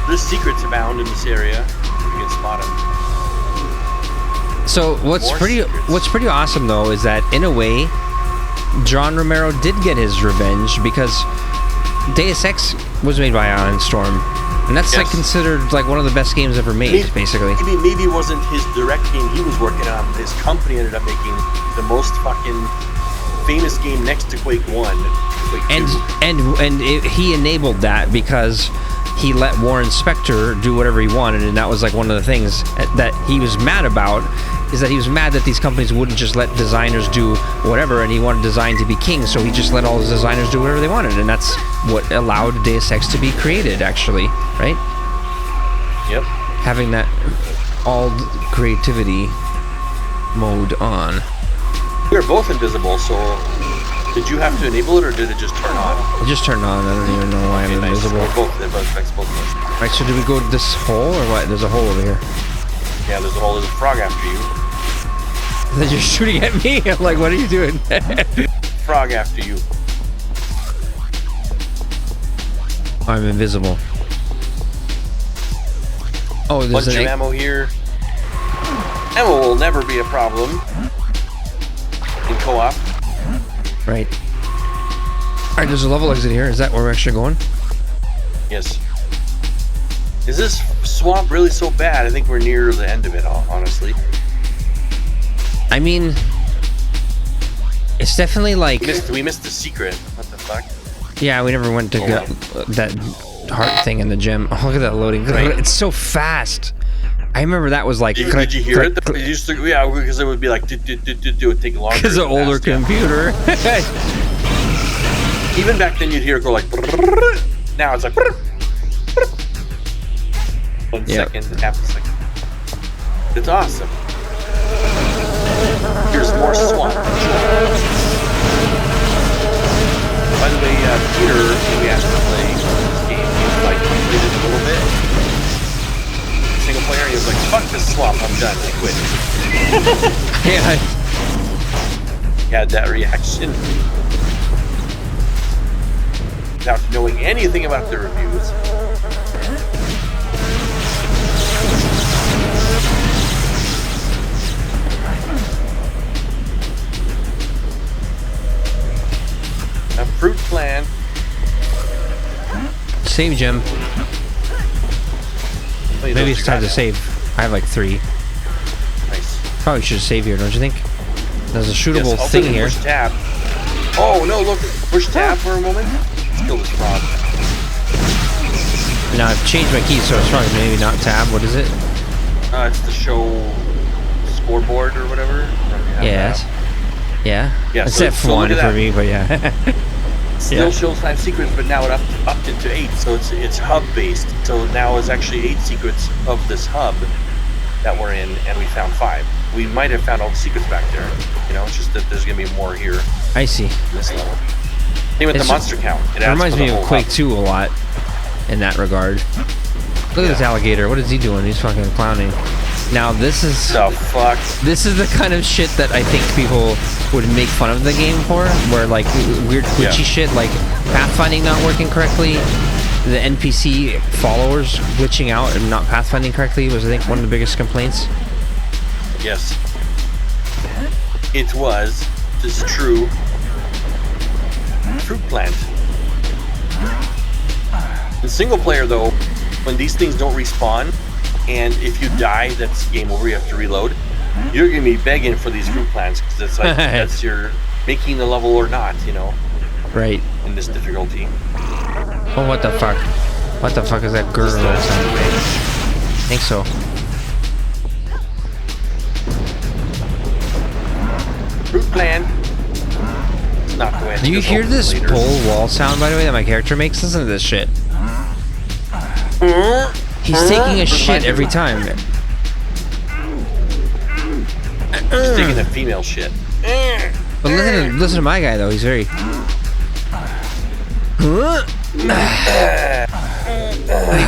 There's secrets abound in this area. You can spot them. So what's More pretty awesome though is that in a way, John Romero did get his revenge because Deus Ex was made by Ion Storm, and that's like Yes. considered like one of the best games ever made, basically. Maybe it wasn't his direct game he was working on. His company ended up making the most fucking famous game next to Quake 1. Quake 2. He enabled that because he let Warren Spector do whatever he wanted, and that was like one of the things that he was mad about, is that he was mad that these companies wouldn't just let designers do whatever, and he wanted design to be king, so he just let all his designers do whatever they wanted, and that's what allowed Deus Ex to be created, actually, right? Yep. Having that all creativity mode on. We were both invisible, so did you have to enable it or did it just turn on? It just turned on. I don't even know why I'm Okay, nice. invisible. We're both, it affects both of us. Right, so do we go to this hole or what? There's a hole over here. Yeah, there's a frog after you. Then you're shooting at me. I'm like, what are you doing? Frog after you. I'm invisible. Oh, there's Bunch of ammo here. Ammo will never be a problem in co-op. Right. Alright, there's a level exit here. Is that where we're actually going? Yes. Is this swamp really so bad? I think we're near the end of it, honestly. I mean, it's definitely like... We missed the secret. What the fuck? Yeah, we never went to go that heart thing in the gym. Oh, look at that loading. Right. It's so fast. I remember that was like... Did you hear it? It used to, yeah, because it would be like... It would take longer. Because an older computer. Even back then you'd hear it go like... Now it's like... 1 second, half a second. It's awesome. Here's more swamp. By the way, Peter, when we asked him to play this game, he was like, he played it a little bit. Single player, he was like, fuck this swamp, I'm done, I quit. Yeah. He had that reaction. Without knowing anything about the reviews. A fruit plant. Save, Jim. Wait, Maybe those it's time you to got? save. I have like 3. Nice. Probably should save here, don't you think? There's a shootable Yes, thing open, here. Push tab. Oh no! Look, push tab for a moment. Let's kill this frog. Now I've changed my keys, so it's probably maybe not tab. What is it? It's the show scoreboard or whatever. Yes. Yeah. Yeah, It's so F1 look at for that. me, but yeah. Still Yeah. shows 5 secrets, but now it upped it to 8, so it's hub based. So now it's actually 8 secrets of this hub that we're in, and we found 5. We might have found all the secrets back there. You know, it's just that there's gonna be more here in I see. this level. Same with the monster count. It reminds me of Quake hub. 2 a lot in that regard. Look at this alligator. What is he doing? He's fucking clowning. Now this is The fuck? this is the kind of shit that I think people would make fun of the game for, where like weird glitchy shit, like pathfinding not working correctly, the NPC followers glitching out and not pathfinding correctly was, I think, one of the biggest complaints. Yes. It was. This is true. Fruit plant. single player though, when these things don't respawn, and if you die, that's game over. You have to reload. You're gonna be begging for these fruit plants because it's like that's your making the level or not, you know. Right. In this difficulty. Oh, what the fuck? What the fuck is that girl? I think so. Fruit plant. It's not the way. Do you hear this pull wall sound, by the way, that my character makes? Listen to this shit. He's taking a shit every time. He's taking a female shit. But listen to my guy though. He's very. He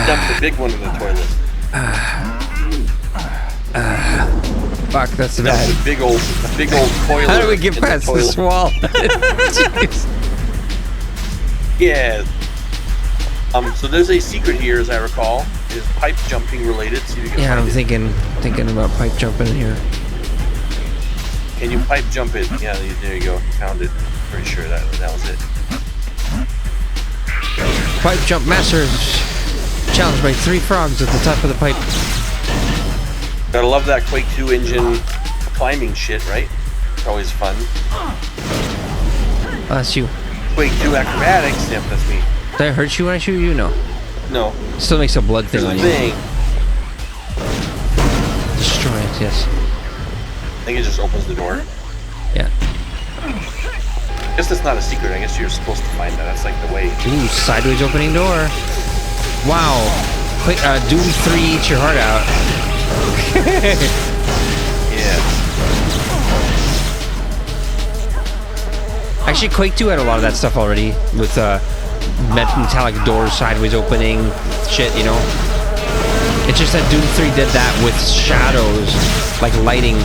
dumped the big one in the toilet. Fuck, that's bad. A big old toilet. How do we get past this wall? Jeez. Yeah. So there's a secret here, as I recall. It is pipe jumping related. See if you can Yeah, find I'm it. thinking about pipe jumping in here. Can you pipe jump it? Yeah, there you go. Found it. Pretty sure that was it. Pipe jump masters challenged by 3 frogs at the top of the pipe. Gotta love that Quake 2 engine climbing shit, right? It's always fun. Oh, that's you. Quake 2 acrobatics. Yep, that's me. Did I hurt you when I shoot you? No. No. Still makes a blood thing on you. Destroy it, yes. I think it just opens the door. Yeah. I guess that's not a secret. I guess you're supposed to find that. That's like the way. Ooh, sideways opening door. Wow. Quick, Doom 3 eats your heart out. Yeah. Actually, Quake 2 had a lot of that stuff already with metallic doors sideways opening shit, you know. It's just that Doom 3 did that with shadows, like lighting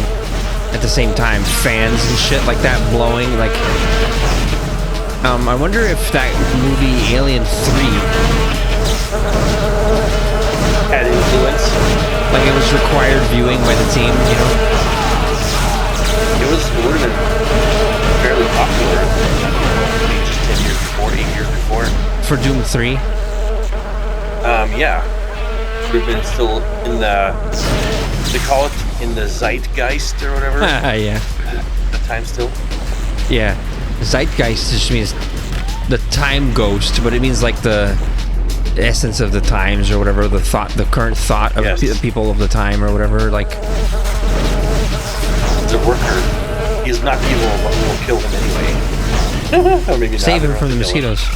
at the same time, fans and shit like that blowing. Like, I wonder if that movie Alien 3 had influence. Like it was required viewing by the team, you know. It would have been fairly popular. Maybe just 10 years before, 8 years before. For Doom 3? Yeah. We've been still in the, they call it in the zeitgeist or whatever. Yeah. At the time still. Yeah. Zeitgeist just means the time ghost, but it means like the essence of the times or whatever, the current thought of the people of the time or whatever, like. He's a worker. He's not evil, but we will kill him anyway. Or maybe save him from the mosquitoes.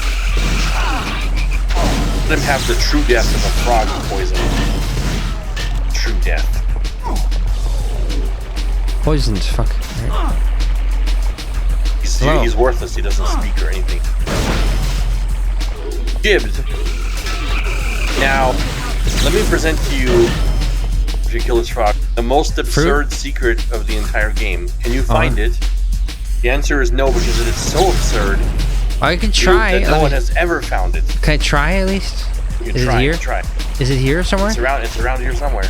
Let him have the true death of a frog poison. True death. Poisoned, fuck. Right. He's worthless, he doesn't speak or anything. Gibbed. Now, let me present to you, if you kill this frog, the most absurd secret of the entire game. Can you find it? The answer is no, because it is so absurd. I can try. That no one has ever found it. Can I try at least? Is it here? Try. Is it here somewhere? It's around here somewhere.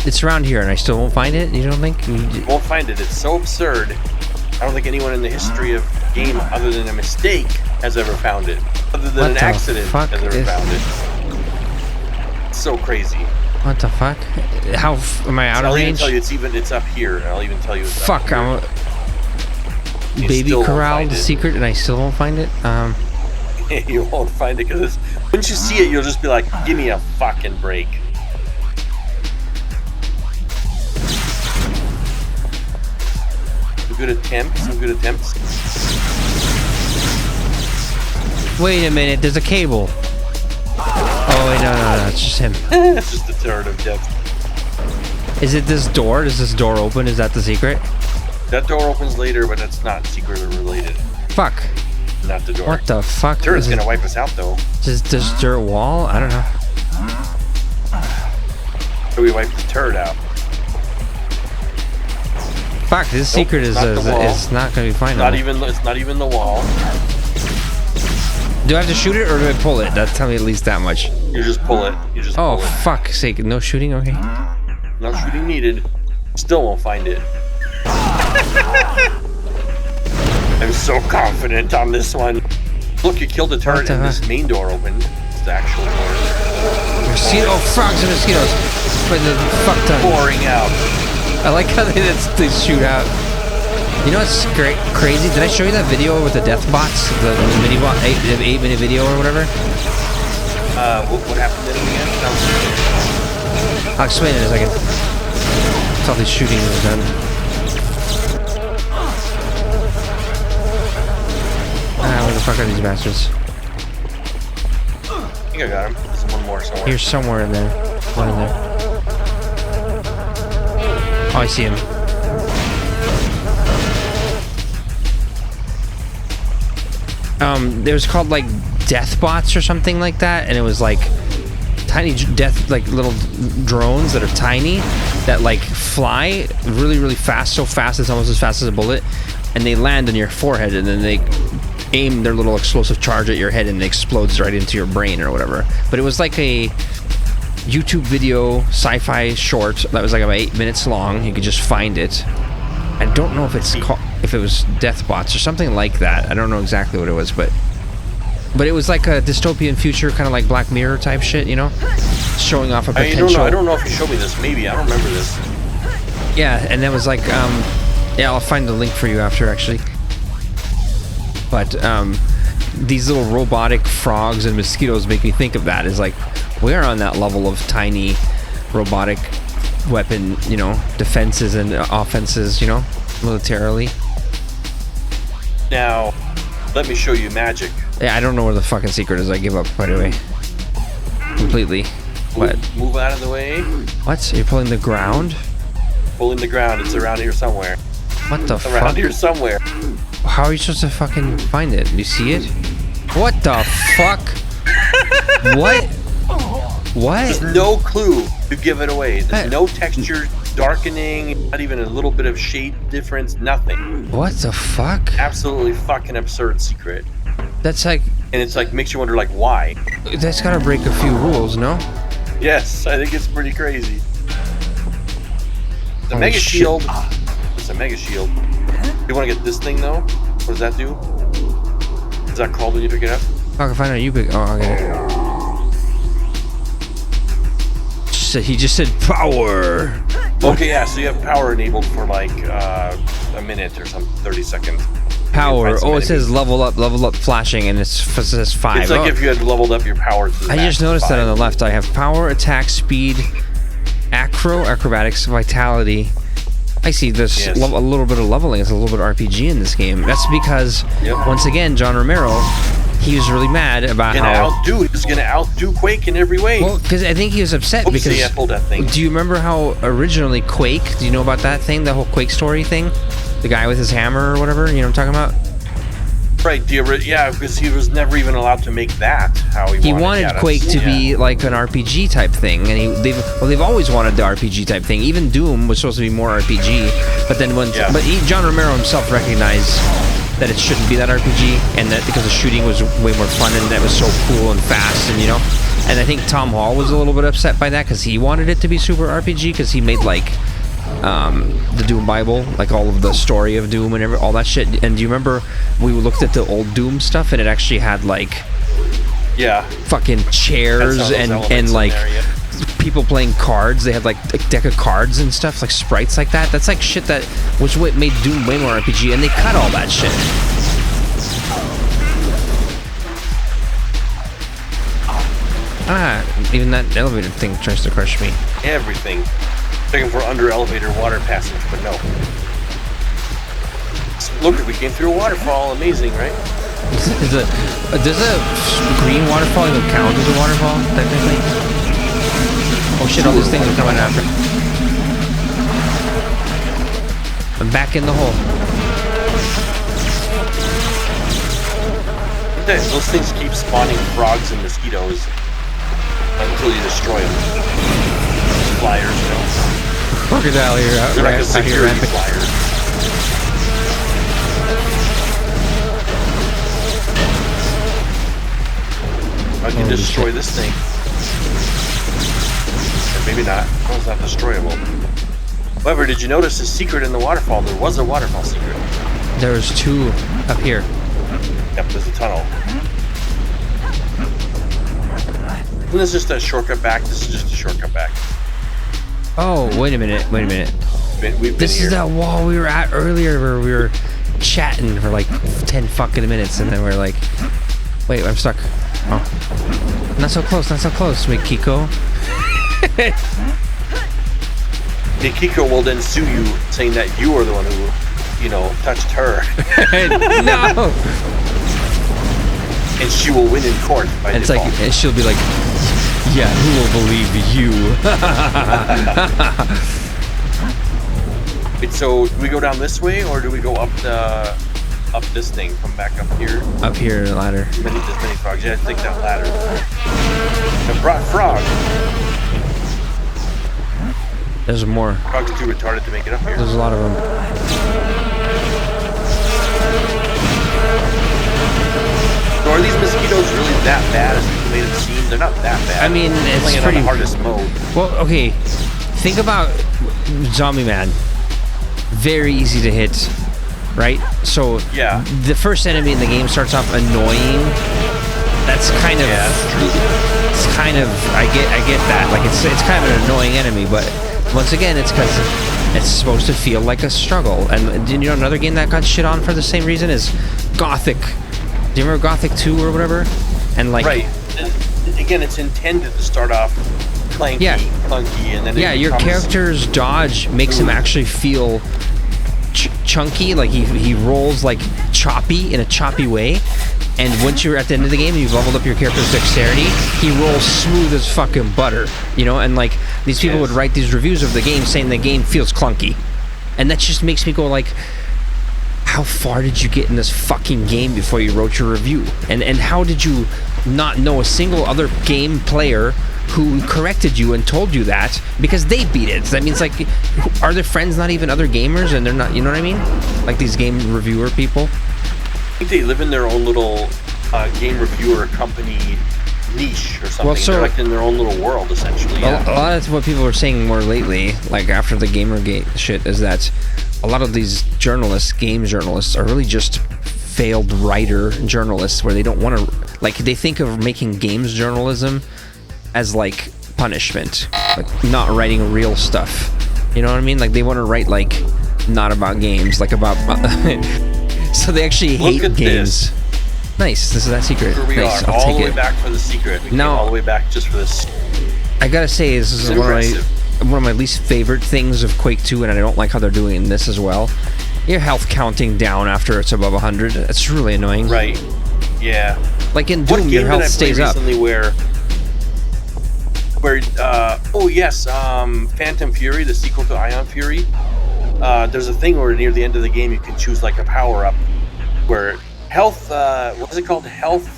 It's around here, and I still won't find it. You don't think? You won't find it. It's so absurd. I don't think anyone in the history of game, other than a mistake, has ever found it. Other than an accident, has ever found it. It's so crazy. What the fuck? How am I out of range? I'll even tell you it's up here. I'll even tell you it's up here. I'm baby corral the secret, and I still won't find it. You won't find it because once you see it, you'll just be like, "Give me a fucking break." Some good attempts. Wait a minute, there's a cable. Oh wait, no, it's just him. It's just the turret of death. Is it this door? Does this door open? Is that the secret? That door opens later, but it's not secret or related. Fuck. Not the door. What the fuck? Turret's gonna wipe us out, though. Is this dirt wall? I don't know. So we wipe the turret out. Fuck, this secret is not gonna be fine. It's not even the wall. Do I have to shoot it or do I pull it? That's tell me at least that much. You just pull it. Oh, fuck's sake. No shooting? Okay. No shooting needed. Still won't find it. I'm so confident on this one. Look, you killed the turret and this main door opened. the actual part. Mosquito, frogs and mosquitoes. For the fuck ton. Pouring out. I like how they shoot out. You know what's crazy? Did I show you that video with the death bots? The mini bot, 8-minute video or whatever? What happened in it again? I'll explain it in a second. It's all the shooting was done. Where the fuck are these bastards? I think I got him. There's one more somewhere. Here's somewhere in there. One in there. Oh, I see him. It was called like death bots or something like that, and it was like tiny death, like little drones that are tiny that like fly really fast, so fast it's almost as fast as a bullet, and they land on your forehead, and then they aim their little explosive charge at your head, and it explodes right into your brain or whatever. But it was like a YouTube video sci-fi short that was like about 8 minutes long. You could just find it. I don't know if it's called, if it was death bots or something like that. I don't know exactly what it was, but it was like a dystopian future, kind of like Black Mirror type shit, you know, showing off a potential. I don't know if you showed me this. Maybe I don't remember this. Yeah, and that was like, yeah, I'll find the link for you after actually. But these little robotic frogs and mosquitoes make me think of that. Is like we're on that level of tiny robotic weapon, you know, defenses and offenses, you know, militarily. Now, let me show you magic. Yeah, I don't know where the fucking secret is. I give up right away. Completely. What? Move out of the way. What? You're pulling the ground? Pulling the ground. It's around here somewhere. What the fuck? Around here somewhere. How are you supposed to fucking find it? Do you see it? What the fuck? What? What? There's no clue to give it away. There's no texture, darkening, not even a little bit of shade difference, nothing. What the fuck? Absolutely fucking absurd secret. That's like... And it's like, makes you wonder, like, why? That's gotta break a few rules, no? Yes, I think it's pretty crazy. The Mega shit. Shield. It's a Mega Shield. You want to get this thing, though? What does that do? Is that called when you pick it up? Oh, I can find out you pick... Oh, okay. He just said power. Okay, yeah, so you have power enabled for like a minute or some 30 seconds. Power. Oh, it says level up, flashing, and it says 5. It's like if you had leveled up your power to the I just noticed that on the left. I have power, attack, speed, acrobatics, vitality. I see there's a little bit of leveling. There's a little bit of RPG in this game. That's because, once again, John Romero, he was really mad about He's gonna outdo Quake in every way. Well, because I think he was upset because... I pulled that thing. Do you remember how originally Quake, do you know about that thing? The whole Quake story thing? The guy with his hammer or whatever? You know what I'm talking about? Right, yeah, because he was never even allowed to make that how he wanted Quake to be like an RPG type thing, and they've always wanted the RPG type thing. Even Doom was supposed to be more RPG, but then John Romero himself recognized that it shouldn't be that RPG, and that because the shooting was way more fun and that was so cool and fast, and you know, and I think Tom Hall was a little bit upset by that because he wanted it to be super RPG because he made like the Doom Bible, like all of the story of Doom and all that shit. And do you remember we looked at the old Doom stuff and it actually had like fucking chairs and like people playing cards. They had like a deck of cards and stuff, like sprites like that. That's like shit that was what made Doom way more RPG, and they cut all that shit. Even that elevator thing tries to crush me. Everything. Checking for under elevator water passage, but no. Look, we came through a waterfall. Amazing, right? Does a green waterfall even count as a waterfall, technically? Oh shit, all these things are coming after. I'm back in the hole. Those things keep spawning frogs and mosquitoes until you destroy them. Those flyers, you know. Crocodile here. They're like a security flyer. I can destroy this thing. Or maybe not. Oh, it's not destroyable. However, did you notice the secret in the waterfall? There was a waterfall secret. There's 2 up here. Yep, there's a tunnel. Isn't this just a shortcut back? This is just a shortcut back. Oh, wait a minute. We've been This here. is that wall we were at earlier where we were chatting for like 10 fucking minutes and then we're like, wait, I'm stuck. Oh. Not so close, wait, Kiko. Kiko will then sue you, saying that you are the one who, touched her. No! And she will win in court by And it's default. like, and she'll be like, yeah, who will believe you? Wait, so do we go down this way, or do we go up this thing? Come back up here? Up here, the ladder. There's many frogs. Yeah, take that ladder. I brought frog. There's more. Frog's too retarded to make it up here. There's a lot of them. So are these mosquitoes really that bad as people made them seem? They're not that bad. I mean, it's playing pretty on the hardest mode. Well, okay. Think about Zombie Man. Very easy to hit, right? So Yeah. the first enemy in the game starts off annoying. That's kind of it's kind of I get that. Like it's kind of an annoying enemy, but once again, it's because it's supposed to feel like a struggle. And you know another game that got shit on for the same reason is Gothic. Do you remember Gothic 2 or whatever? And like Right. And again, it's intended to start off clunky, and then yeah, it your becomes character's dodge makes him actually feel chunky, like he rolls like choppy in a choppy way. And once you're at the end of the game, you've leveled up your character's dexterity, he rolls smooth as fucking butter, and like these people would write these reviews of the game saying the game feels clunky, and that just makes me go like, how far did you get in this fucking game before you wrote your review? And how did you not know a single other game player who corrected you and told you that because they beat it? So that means, like, are their friends not even other gamers and they're not, you know what I mean? Like these game reviewer people? I think they live in their own little game reviewer company niche or something. Well, so- They're like in their own little world, essentially. Yeah. A lot of what people are saying more lately, like after the Gamergate shit, is that a lot of these game journalists, are really just failed writer journalists where they don't want to, like, they think of making games journalism as like punishment, like not writing real stuff. You know what I mean? Like they want to write like not about games, like about. So they actually hate Look at games. this. Nice. This is that secret. Here we Nice. are, I'll all take the way it. back for the secret. We No. came all the way back just for this. I gotta say, this is It's impressive. one of my least favorite things of Quake 2, and I don't like how they're doing this as well. Your health counting down after it's above 100. It's really annoying. Right. Yeah. Like in What Doom, game your did health I play stays up. recently where Phantom Fury, the sequel to Ion Fury. There's a thing where near the end of the game you can choose like a power up where health, what is it called? Health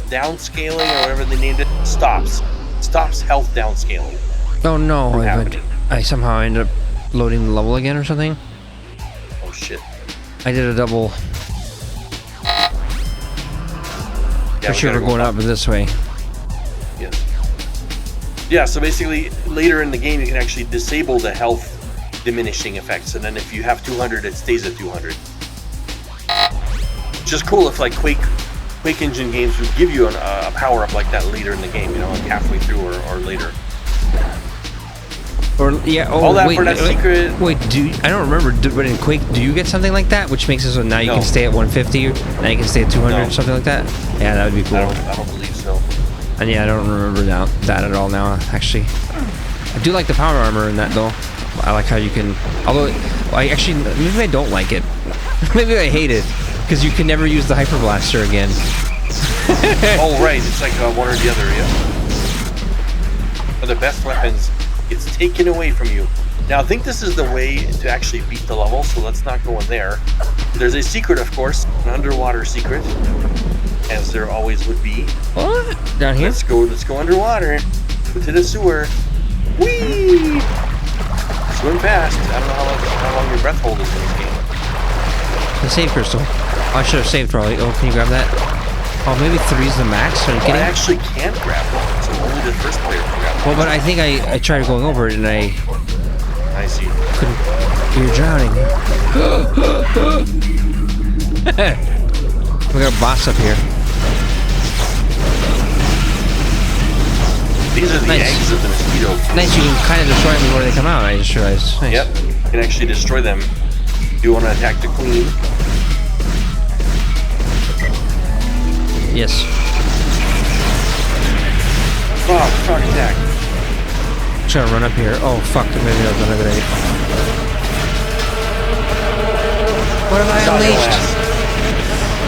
downscaling or whatever they named it, stops health downscaling. Oh no, From I happening. somehow ended up loading the level again or something. Oh shit. I did a double. Yeah, For sure we're going up this way. Yes. Yeah, so basically later in the game you can actually disable the health diminishing effects, and then if you have 200 it stays at 200. Which is cool if like Quake Engine games would give you a power up like that later in the game, like halfway through or later. Or yeah, All that for that secret. Wait, I don't remember. But in Quake, do you get something like that, which makes it so now you No. can stay at 150, now you can stay at 200, No. something like that? Yeah, that would be cool. I don't believe so. And yeah, I don't remember that at all now, actually. I do like the power armor in that, though. I like how you can... Although, maybe I don't like it. Maybe I hate it, because you can never use the Hyper Blaster again. Oh right, it's like one or the other, yeah. But the best weapons, it's taken away from you. Now I think this is the way to actually beat the level, so let's not go in there. There's a secret, of course, an underwater secret, as there always would be. What? Down here? Let's go underwater. Go to the sewer. Whee! Swim fast. I don't know how long your breath hold is in this game. The save crystal. Oh, I should have saved probably. Oh, can you grab that? Oh, maybe 3's the max? Are you I kidding? actually can't grab one, so only the first player can grab one. Well, but I think I tried going over it and I I see. couldn't. You're drowning. We got a boss up here. These are the eggs of the mosquito. Nice, you can kind of destroy them before they come out, I just realized. Nice. Yep, you can actually destroy them. You want to attack the queen? Yes. Oh, frog attack. I'm trying to run up here. Oh, fuck, maybe that was not a good idea. What have I unleashed?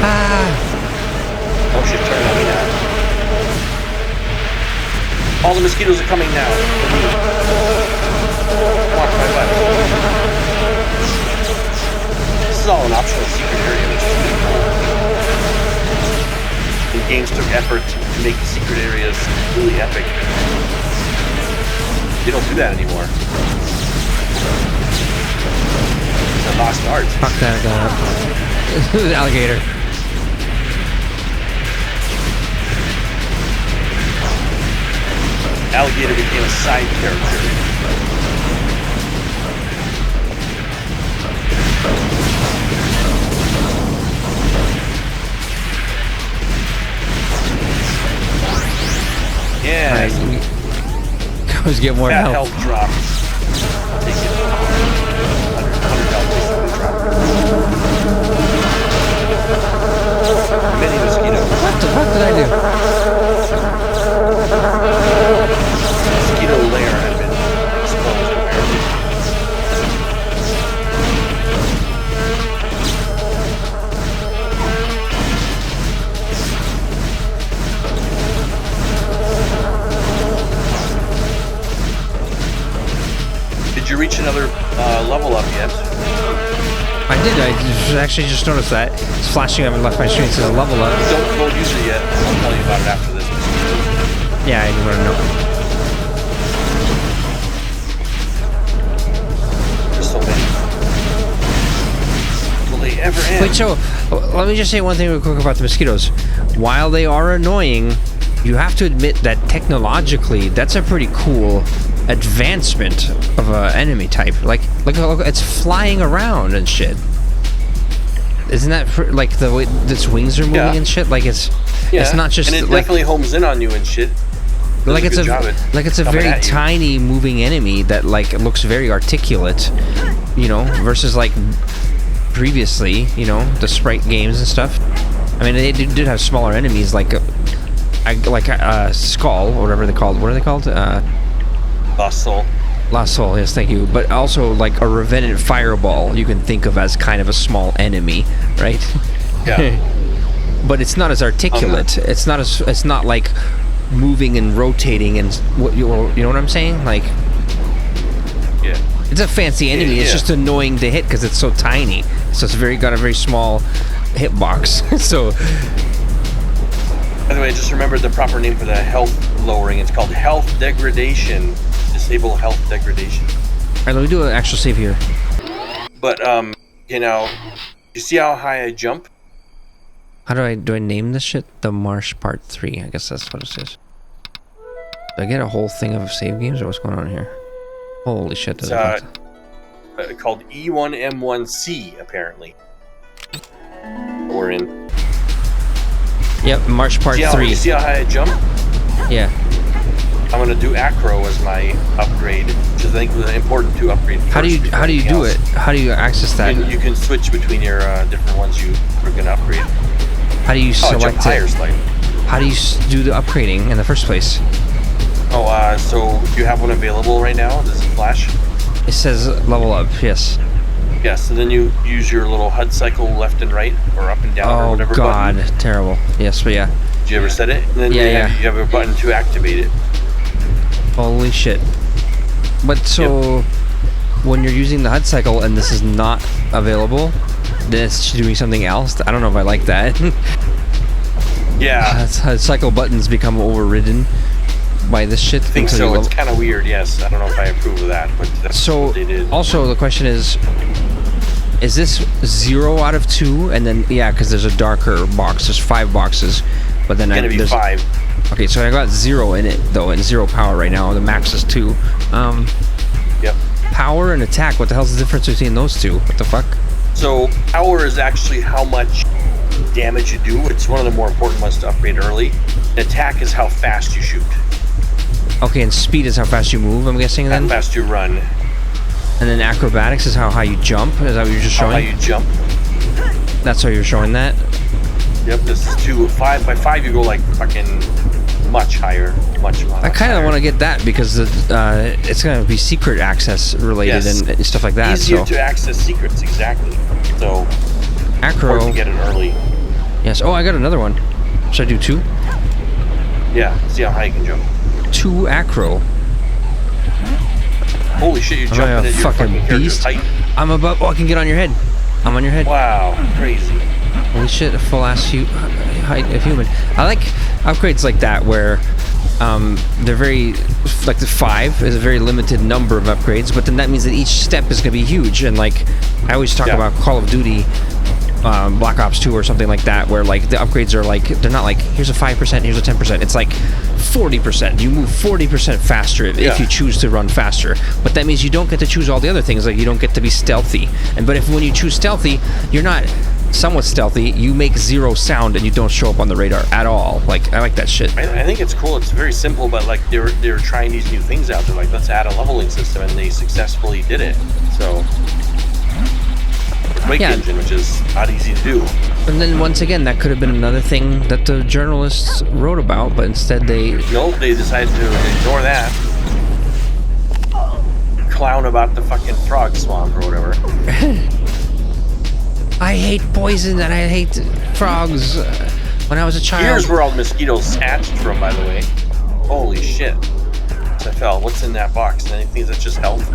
Ah! Oh, shit, turn on me now. All the mosquitoes are coming now. Watch my butt. This is all an optional secret area, which is really cool. The games took effort to make the secret areas really epic. They don't do that anymore. It's a lost art. Fuck that guy. Alligator. Alligator became a side character. Yeah. Nice. I was getting more That health. health drop. I'll take it. 100 health basically dropped. Mini mosquito. What the fuck did I do? Mosquito lair had been exposed apparently. Did you reach another level up yet? I did. I actually just noticed that. It's flashing up and left my screen. It says a level up. Don't use it yet. I'll tell you about it after this. Yeah, I want to know. There's so many. Will they ever end? Wait, so let me just say one thing real quick about the mosquitoes. While they are annoying, you have to admit that technologically, that's a pretty cool advancement of an enemy type. Like, look, it's flying around and shit. Isn't that like the way its wings are moving and shit? Like it's not just and it like, definitely homes in on you and shit. like it's a very tiny moving enemy that like looks very articulate, you know, versus like previously, you know, the Sprite games and stuff. I mean, they did have smaller enemies like a skull or whatever they're called. What are they called? Lost Soul. Lost Soul, yes, thank you. But also like a Revenant Fireball, you can think of as kind of a small enemy, right? Yeah. But it's not as articulate. It's not like moving and rotating and what you know what I'm saying? Like, yeah, it's a fancy enemy. Yeah. It's just annoying to hit because it's so tiny. So it's got a very small hitbox. So. By the way, I just remembered the proper name for the health lowering. It's called health degradation. Disable health degradation. All right, let me do an actual save here. But you know, you see how high I jump? How do I name this shit? The Marsh Part 3. I guess that's what it says. Do I get a whole thing of save games or what's going on here? Holy shit. It's called e1m1c apparently. We're in. Yep, Marsh Part 3. You see how high I jump? Yeah. I'm gonna do acro as my upgrade, which I think is important to upgrade. How do you do it? How do you access that? You can switch between your different ones you are gonna upgrade. How do you select it? Higher slightly. How do you do the upgrading in the first place? Oh, so you have one available right now? Does it flash? It says level up, yes. Yes, and then you use your little HUD cycle left and right, or up and down, or whatever God, button. Terrible. Yes, but yeah. Did you ever set it? And then you have a button to activate it. Holy shit. But so, when you're using the HUD cycle and this is not available, then it's doing something else? I don't know if I like that. Yeah. HUD cycle buttons become overridden by this shit. I think so. It's kind of weird, yes. I don't know if I approve of that, but that's what they did. Also, the question is this 0 out of 2? And then, yeah, because there's a darker box. There's 5 boxes. But then it's going to be 5. Okay, so I got 0 in it, though, and 0 power right now. The max is 2. Yep. Power and attack, what the hell's the difference between those two? What the fuck? So, power is actually how much damage you do. It's one of the more important ones to upgrade early. And attack is how fast you shoot. Okay, and speed is how fast you move, I'm guessing How then? fast you run. And then acrobatics is how high you jump? Is that what you're just showing? How you jump. That's how you're showing that? Yep, this is 5. By 5 you go like fucking much higher. Much I kind of want to get that because it's going to be secret access related and stuff like that. Easier to access secrets, exactly. So, acro. important to get it early. Yes. Oh, I got another one. Should I do 2? Yeah, see how high you can jump. 2 acro. Holy shit, you're Am I jumping a at your fucking fucking character's beast? height. I'm about. Oh, I can get on your head. I'm on your head. Wow, crazy. Holy shit, a full ass height of human. I like upgrades like that where they're very, like the 5 is a very limited number of upgrades, but then that means that each step is going to be huge. And like I always talk about Call of Duty, Black Ops 2 or something like that, where like the upgrades are like, they're not like, here's a 5%, here's a 10%. It's like 40%. You move 40% faster if you choose to run faster. But that means you don't get to choose all the other things, like you don't get to be stealthy. But when you choose stealthy, you're not somewhat stealthy, you make 0 sound and you don't show up on the radar at all. Like, I like that shit. I think it's cool. It's very simple, but like they're trying these new things out. They're like, let's add a leveling system, and they successfully did it. So, Quake engine, which is not easy to do. And then once again, that could have been another thing that the journalists wrote about, but instead they... Nope, they decided to ignore that. Clown about the fucking frog swamp or whatever. I hate poison and I hate frogs. When I was a child... Here's where all the mosquitoes hatched from, by the way. Holy shit. I fell. What's in that box? Anything that's just health?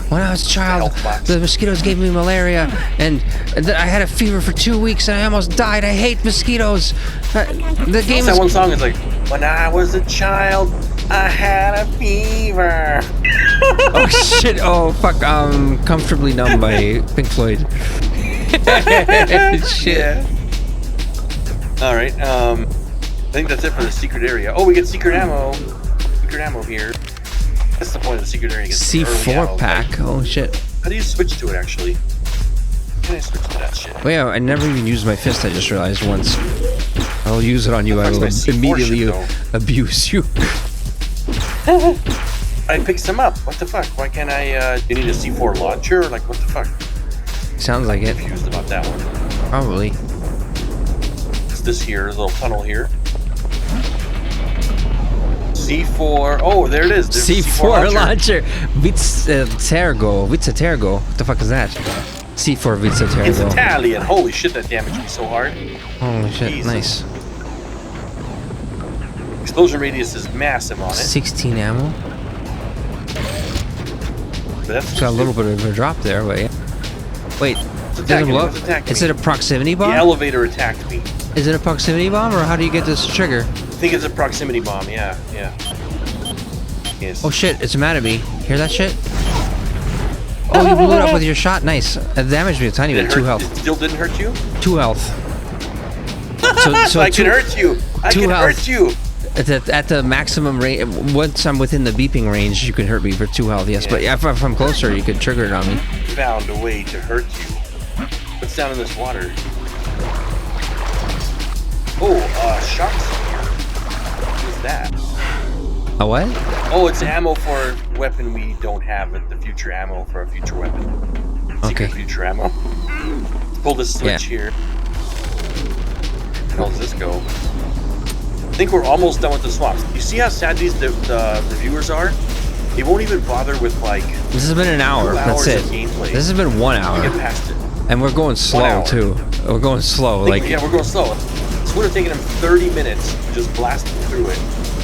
When I was a child, the mosquitoes gave me malaria, and I had a fever for 2 weeks, and I almost died. I hate mosquitoes. The game that one song is like, when I was a child, I had a fever. Oh shit! Oh fuck! Comfortably Numb by Pink Floyd. Shit. Yeah. All right. I think that's it for the secret area. Oh, we get secret ammo. Secret ammo here. That's the point of the secret area. C4 pack. Oh shit. How do you switch to it actually? How can I switch to that shit? Well, yeah, I never even used my fist. I just realized once. I'll use it on you. I will immediately abuse you. I picked some up. What the fuck? Why can't I? You need a C4 launcher? Like what the fuck? Sounds like it. Confused about that one. Probably. It's this here, little tunnel here. C4. Oh, there it is. There's C4 launcher. Tergo. Tergo. What the fuck is that? C4 Tergo. It's Italian. Holy shit, that damaged me so hard. Holy shit, Jesus. nice. Explosion radius is massive on it. 16 ammo. That's got a little bit of a drop there, but yeah. Wait, it doesn't blow up? Is it a proximity bomb? The elevator attacked me. Is it a proximity bomb, or how do you get this trigger? I think it's a proximity bomb, yeah. Yes. Oh shit, it's mad at me. Hear that shit? Oh, you blew it up with your shot? Nice. It damaged me a tiny bit. 2 health. It still didn't hurt you? 2 health. So I can hurt you. I can hurt you. At the maximum range, once I'm within the beeping range, you can hurt me for 2 health, yes. But if I'm closer, you could trigger it on me. Found a way to hurt you. What's down in this water? Oh, sharks here. What is that? A what? Oh, it's ammo for a weapon we don't have. The future ammo for a future weapon. Secret future ammo. Let's pull this switch here. How does this go? I think we're almost done with the swamps. You see how sad the reviewers are? They won't even bother with like... This has been an hour. That's it. This has been 1 hour. Get past it. And we're going slow too. We're going slow. Yeah, we're going slow. This would have taken them 30 minutes to just blast through it,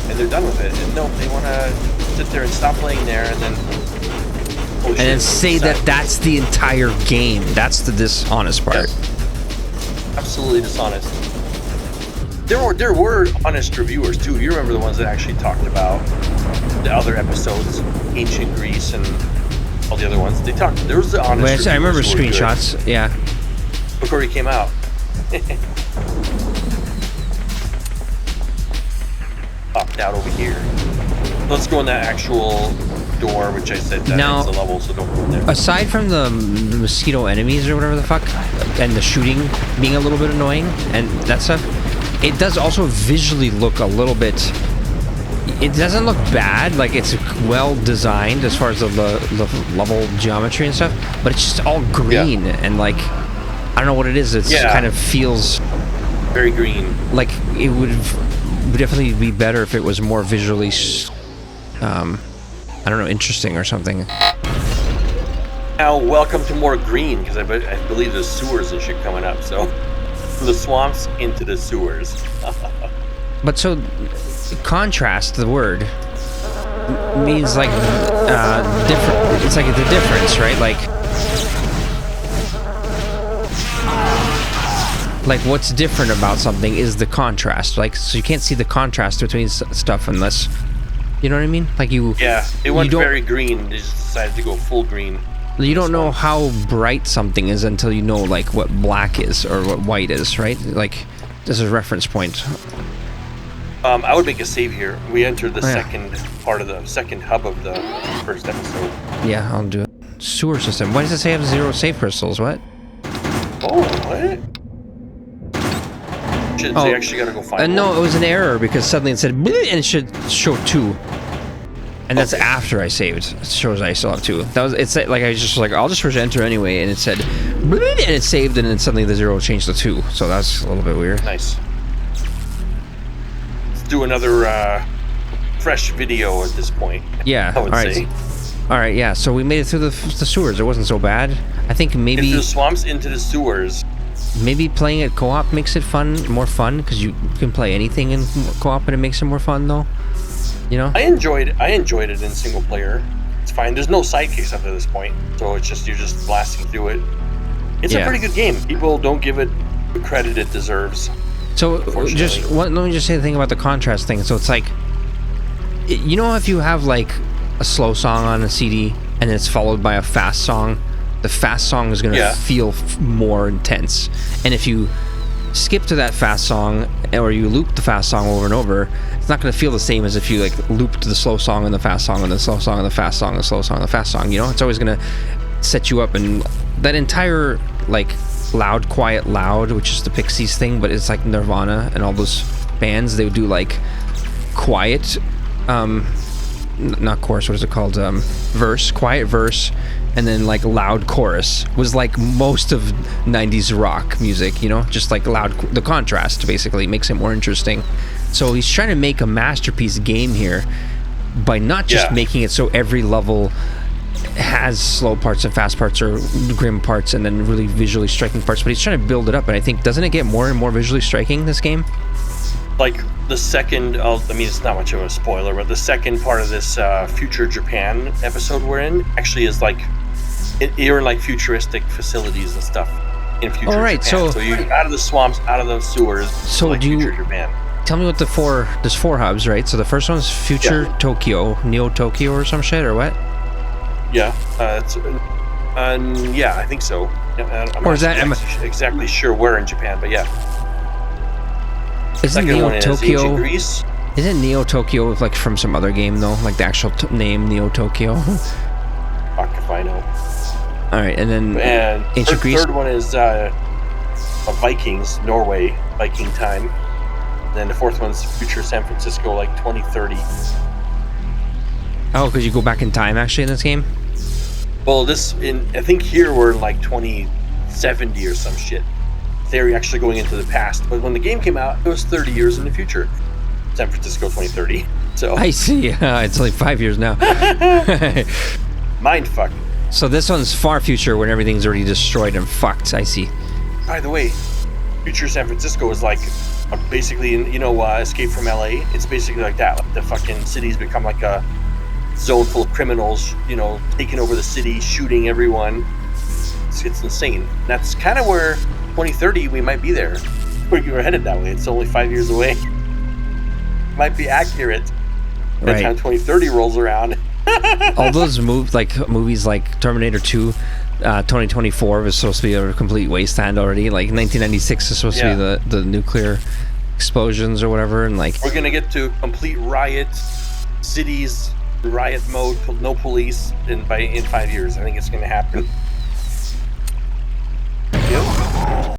and they're done with it. And no, they want to sit there and stop playing there, and then... and then say that that's the entire game. That's the dishonest part. Yes. Absolutely dishonest. There were honest reviewers too. You remember the ones that actually talked about the other episodes, Ancient Greece and all the other ones. They talked. There was the honest. I remember screenshots. Yeah. Before he came out. Popped out over here. Let's go in that actual door, which I said that is a level, so don't go in there. Aside from the mosquito enemies or whatever the fuck, and the shooting being a little bit annoying and that stuff, it does also visually look a little bit it doesn't look bad. Like, it's well designed as far as the level geometry and stuff, but it's just all green and like, I don't know what it is. It kind of feels very green. Like it would definitely be better if it was more visually, I don't know, interesting or something. Now, welcome to more green, because I believe there's sewers and shit coming up. So, from the swamps into the sewers. But so, contrast, the word, means like different. It's like the difference, right? Like what's different about something is the contrast. Like, so you can't see the contrast between stuff unless, you know what I mean? Like you. Yeah, it went very green. They just decided to go full green. You don't know how bright something is until you know like what black is or what white is, right? Like, this is a reference point. I would make a save here. We entered the second part of the second hub of the first episode. Yeah, I'll do it. Sewer system. Why does it say I have 0 save crystals? What? Oh, what? Shit, so you actually gotta go find one. No, it was an error because suddenly it said, and it should show 2. And that's after I saved. It shows I still have 2. That was, it's like I was just like, I'll just push enter anyway, and it said, and it saved, and then suddenly the 0 changed to 2. So that's a little bit weird. Nice. Let's do another fresh video at this point. Yeah. I would say. All right. Yeah. So we made it through the sewers. It wasn't so bad. I think maybe into the swamps, into the sewers. Maybe playing it co-op makes it more fun because you can play anything in co-op, and it makes it more fun though. You know, I enjoyed it in single player. It's fine. There's no sidekicks up to this point, so it's just you're just blasting through it. It's a pretty good game. People don't give it the credit it deserves. So let me just say the thing about the contrast thing. So it's like, you know, if you have like a slow song on a CD and it's followed by a fast song, the fast song is gonna feel more intense. And if you skip to that fast song or you loop the fast song over and over, it's not going to feel the same as if you like looped the slow song and the fast song and the slow song and the fast song and the slow song and the fast song. You know, it's always going to set you up. And that entire like loud quiet loud, which is the Pixies thing, but it's like Nirvana and all those bands, they would do like quiet not chorus, what is it called, verse, quiet verse, and then like loud chorus was like most of 90s rock music, you know, just like loud, the contrast basically makes it more interesting. So he's trying to make a masterpiece game here by not just making it so every level has slow parts and fast parts or grim parts and then really visually striking parts, but he's trying to build it up. And I think, doesn't it get more and more visually striking, this game? Like the second, I mean, it's not much of a spoiler, but the second part of this Future Japan episode we're in actually is like, you're in like futuristic facilities and stuff in Future Japan. So you out of the swamps, out of the sewers. So like Future Japan. Tell me what there's 4 hubs, right? So the first one's Future Tokyo, Neo Tokyo or some shit, or what? Yeah, yeah, I think so. I'm or is that exactly sure where in Japan, but yeah. Isn't Neo Tokyo? Isn't Neo Tokyo like from some other game though? Like the actual name Neo Tokyo? Fuck if I know. All right, and then Ancient Greece. Third one is Vikings, Norway, Viking time. And then the fourth one's Future San Francisco, like 2030. Oh, because you go back in time actually in this game? Well, I think here we're in like 2070 or some shit. They're actually going into the past, but when the game came out, it was 30 years in the future. San Francisco 2030. So I see. It's like 5 years now. Mind fuck. So this one's far future when everything's already destroyed and fucked. I see. By the way, Future San Francisco is like basically, Escape from LA. It's basically like that. Like the fucking city's become like a zone full of criminals, taking over the city, shooting everyone. It's insane. That's kind of where 2030 we might be there. We're headed that way. It's only 5 years away. Might be accurate. By the time 2030 rolls around. All those movies like Terminator 2, 2024 was supposed to be a complete wasteland already. Like 1996 is supposed to be the nuclear explosions or whatever, and like we're gonna get to complete riot, cities, riot mode, no police, in 5 years. I think it's gonna happen. Yep.